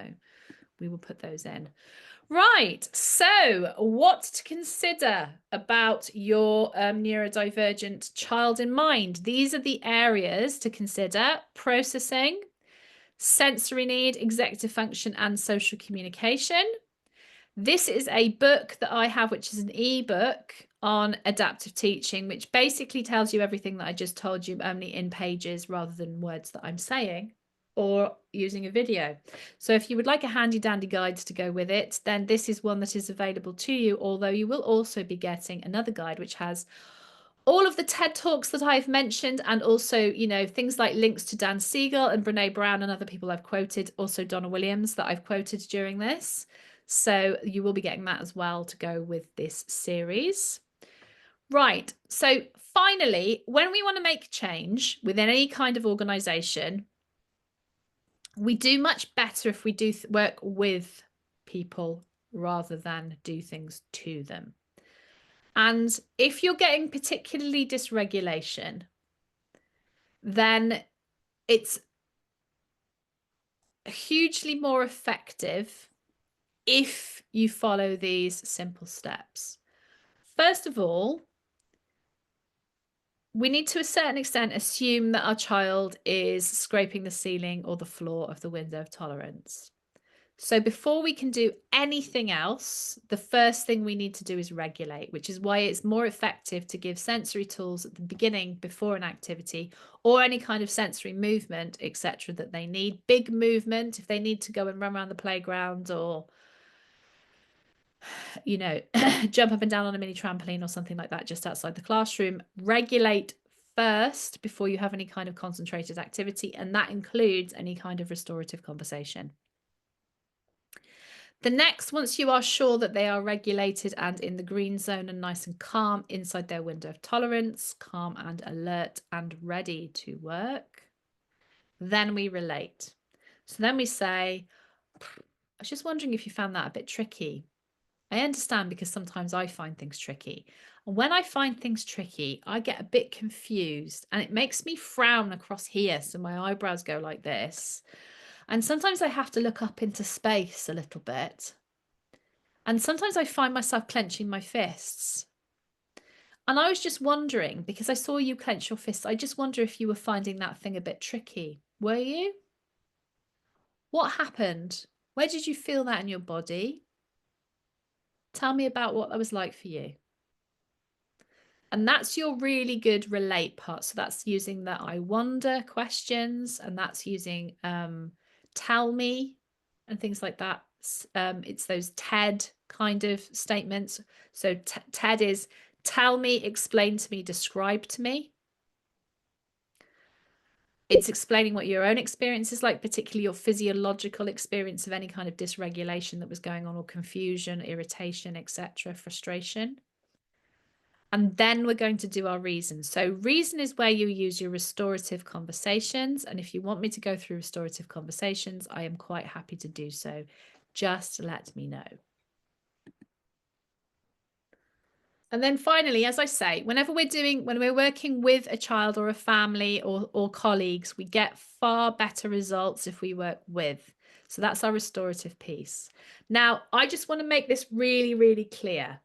we will put those in. Right. So what to consider about your neurodivergent child in mind? These are the areas to consider: processing, sensory need, executive function, and social communication. This is a book that I have, which is an ebook on adaptive teaching, which basically tells you everything that I just told you, only in pages rather than words that I'm saying or using a video. So if you would like a handy dandy guides to go with it, then this is one that is available to you, although you will also be getting another guide which has all of the TED Talks that I've mentioned, and also, you know, things like links to Dan Siegel and Brene Brown and other people I've quoted, also Donna Williams that I've quoted during this. So you will be getting that as well to go with this series. Right. So finally, when we want to make change within any kind of organization, we do much better if we do work with people rather than do things to them. And if you're getting particularly dysregulation, then it's hugely more effective if you follow these simple steps. First of all, we need to a certain extent assume that our child is scraping the ceiling or the floor of the window of tolerance. So before we can do anything else, the first thing we need to do is regulate, which is why it's more effective to give sensory tools at the beginning before an activity or any kind of sensory movement, etc., that they need. Big movement if they need to go and run around the playground or, you know, jump up and down on a mini trampoline or something like that just outside the classroom. Regulate first before you have any kind of concentrated activity, and that includes any kind of restorative conversation. The next, once you are sure that they are regulated and in the green zone and nice and calm inside their window of tolerance, calm and alert and ready to work, then we relate. So then we say, I was just wondering if you found that a bit tricky. I understand because sometimes I find things tricky. And when I find things tricky, I get a bit confused and it makes me frown across here. So my eyebrows go like this. And sometimes I have to look up into space a little bit. And sometimes I find myself clenching my fists. And I was just wondering, because I saw you clench your fists, I just wonder if you were finding that thing a bit tricky. Were you? What happened? Where did you feel that in your body? Tell me about what that was like for you. And that's your really good relate part. So that's using the I wonder questions, and that's using tell me and things like that. It's those TED kind of statements. So TED is tell me, explain to me, describe to me. It's explaining what your own experience is like, particularly your physiological experience of any kind of dysregulation that was going on, or confusion, irritation, etc., frustration. And then we're going to do our reason. So reason is where you use your restorative conversations. And if you want me to go through restorative conversations, I am quite happy to do so. Just let me know. And then finally, as I say, when we're working with a child or a family or colleagues, we get far better results if we work with. So that's our restorative piece. Now, I just want to make this really, really clear.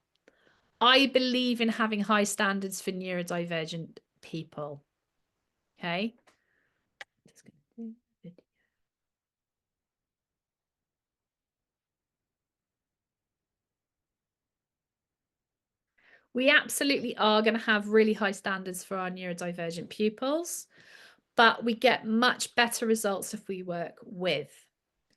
I believe in having high standards for neurodivergent people. Okay. We absolutely are going to have really high standards for our neurodivergent pupils, but we get much better results if we work with.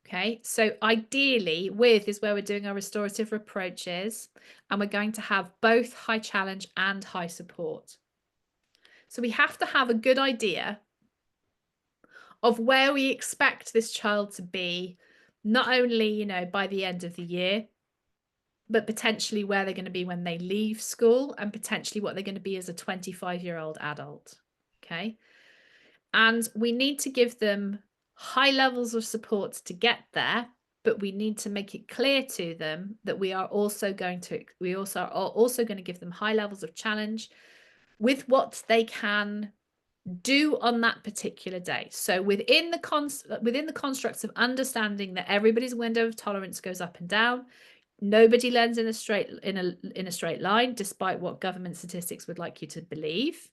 Okay, so ideally, with is where we're doing our restorative approaches, and we're going to have both high challenge and high support. So we have to have a good idea of where we expect this child to be, not only, you know, by the end of the year, but potentially where they're going to be when they leave school, and potentially what they're going to be as a 25-year-old adult. Okay. And we need to give them high levels of support to get there, but we need to make it clear to them that we are also going to give them high levels of challenge with what they can do on that particular day. So within the constructs of understanding that everybody's window of tolerance goes up and down, nobody learns in a straight line, despite what government statistics would like you to believe.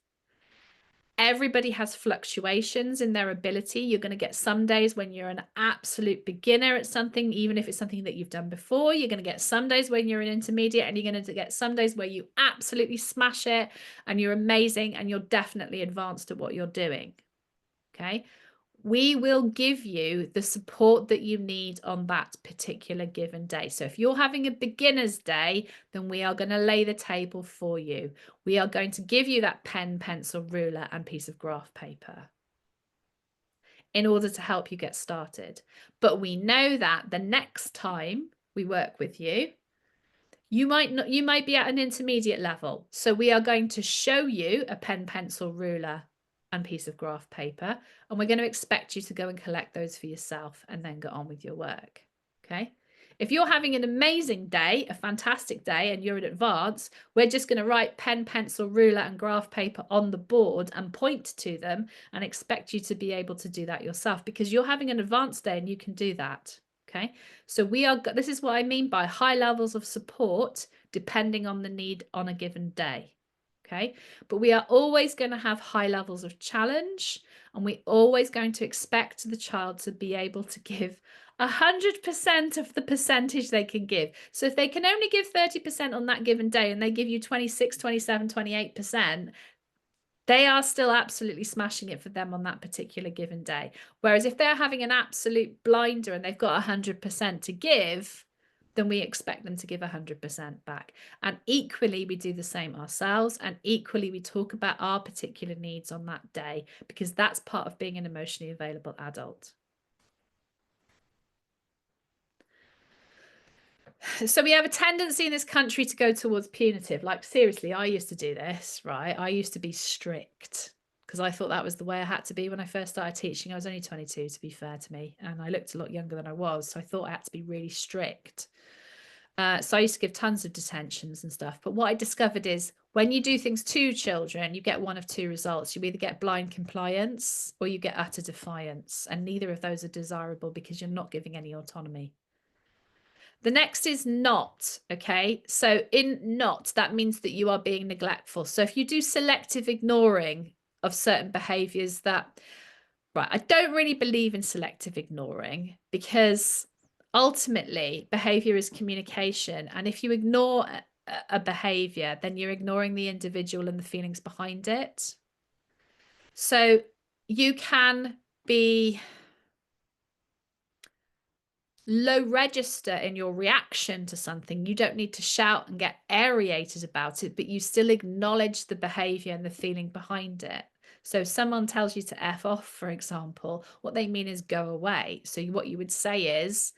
Everybody has fluctuations in their ability. You're going to get some days when you're an absolute beginner at something, even if it's something that you've done before. You're going to get some days when you're an intermediate, and you're going to get some days where you absolutely smash it and you're amazing and you're definitely advanced at what you're doing. Okay. We will give you the support that you need on that particular given day. So if you're having a beginner's day, then we are going to lay the table for you. We are going to give you that pen, pencil, ruler, and piece of graph paper in order to help you get started. But we know that the next time we work with you, you might be at an intermediate level. So we are going to show you a pen, pencil, ruler, and piece of graph paper, and we're going to expect you to go and collect those for yourself and then get on with your work. Okay. If you're having an amazing day, a fantastic day, and you're in advance, we're just going to write pen, pencil, ruler, and graph paper on the board and point to them and expect you to be able to do that yourself, because you're having an advanced day and you can do that. Okay. So this is what I mean by high levels of support depending on the need on a given day. Okay, but we are always going to have high levels of challenge, and we're always going to expect the child to be able to give 100% of the percentage they can give. So if they can only give 30% on that given day and they give you 26, 27, 28%, they are still absolutely smashing it for them on that particular given day. Whereas if they're having an absolute blinder and they've got 100% to give, then we expect them to give 100% back. And equally, we do the same ourselves. And equally, we talk about our particular needs on that day, because that's part of being an emotionally available adult. So we have a tendency in this country to go towards punitive. Like, seriously, I used to do this, right? I used to be strict because I thought that was the way I had to be when I first started teaching. I was only 22, to be fair to me, and I looked a lot younger than I was. So I thought I had to be really strict. So I used to give tons of detentions and stuff. But what I discovered is when you do things to children, you get one of two results. You either get blind compliance or you get utter defiance. And neither of those are desirable, because you're not giving any autonomy. The next is not. Okay. So in not, that means that you are being neglectful. So if you do selective ignoring of certain behaviors that, right, I don't really believe in selective ignoring, because ultimately behavior is communication. And if you ignore a behavior, then you're ignoring the individual and the feelings behind it. So you can be low register in your reaction to something. You don't need to shout and get aerated about it, but you still acknowledge the behavior and the feeling behind it. So if someone tells you to F off, for example, what they mean is go away. So what you would say is,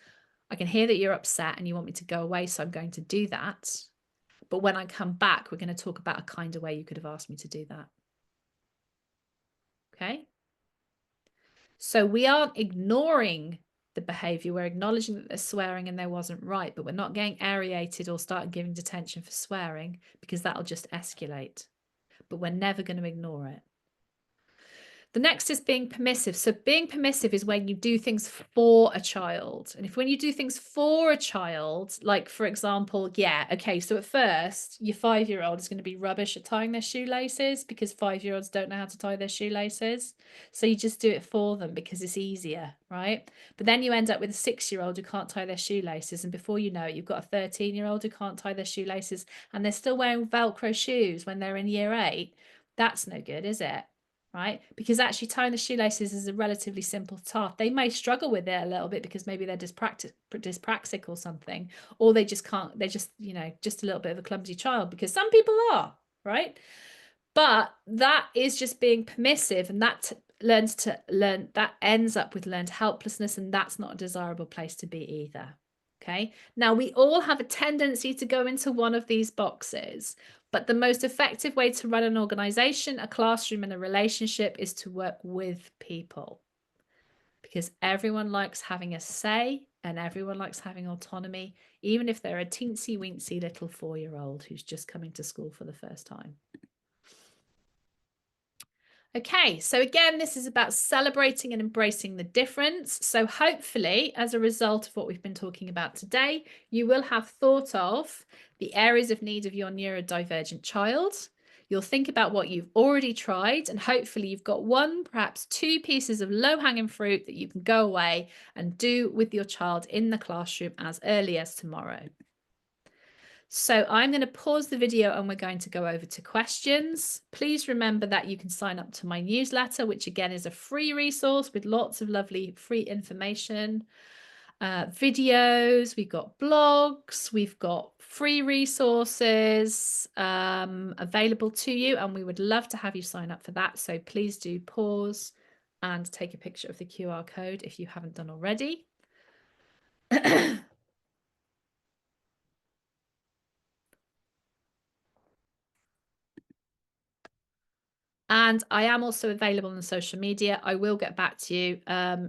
I can hear that you're upset and you want me to go away, so I'm going to do that. But when I come back, we're going to talk about a kinder way you could have asked me to do that. Okay? So we aren't ignoring the behavior. We're acknowledging that they're swearing and they wasn't right, but we're not getting aerated or start giving detention for swearing, because that'll just escalate. But we're never going to ignore it. The next is being permissive. So being permissive is when you do things for a child. And when you do things for a child, like, for example, yeah, okay, so at first, your 5-year-old is going to be rubbish at tying their shoelaces because 5-year-olds don't know how to tie their shoelaces. So you just do it for them because it's easier, right? But then you end up with a 6-year-old who can't tie their shoelaces. And before you know it, you've got a 13-year-old who can't tie their shoelaces and they're still wearing Velcro shoes when they're in year 8. That's no good, is it? Right? Because actually tying the shoelaces is a relatively simple task. They may struggle with it a little bit because maybe they're dyspraxic or something, or they just can't, they're just, you know, just a little bit of a clumsy child, because some people are, right? But that is just being permissive, and that that ends up with learned helplessness, and that's not a desirable place to be either. Okay. Now, we all have a tendency to go into one of these boxes, but the most effective way to run an organization, a classroom, and a relationship is to work with people, because everyone likes having a say and everyone likes having autonomy, even if they're a teensy weensy little 4-year-old who's just coming to school for the first time. Okay, so again, this is about celebrating and embracing the difference. So hopefully, as a result of what we've been talking about today, you will have thought of the areas of need of your neurodivergent child. You'll think about what you've already tried, and hopefully you've got 1, perhaps 2 pieces of low-hanging fruit that you can go away and do with your child in the classroom as early as tomorrow. So I'm going to pause the video and we're going to go over to questions. Please remember that you can sign up to my newsletter, which again is a free resource with lots of lovely free information, videos, we've got blogs, we've got free resources available to you, and we would love to have you sign up for that. So please do pause and take a picture of the QR code if you haven't done already. And I am also available on social media. I will get back to you.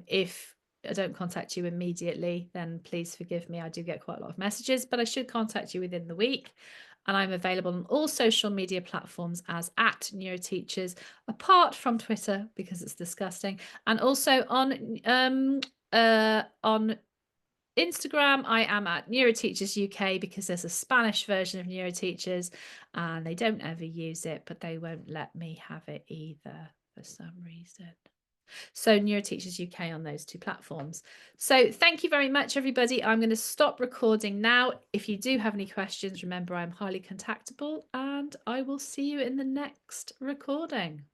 If I don't contact you immediately, then please forgive me. I do get quite a lot of messages, but I should contact you within the week. And I'm available on all social media platforms as @Neuroteachers, apart from Twitter because it's disgusting. And also on Instagram, I am @Neuroteachers UK because there's a Spanish version of Neuroteachers and they don't ever use it, but they won't let me have it either for some reason. So Neuroteachers UK on those 2 platforms. So thank you very much, everybody. I'm going to stop recording now. If you do have any questions, remember I'm highly contactable, and I will see you in the next recording.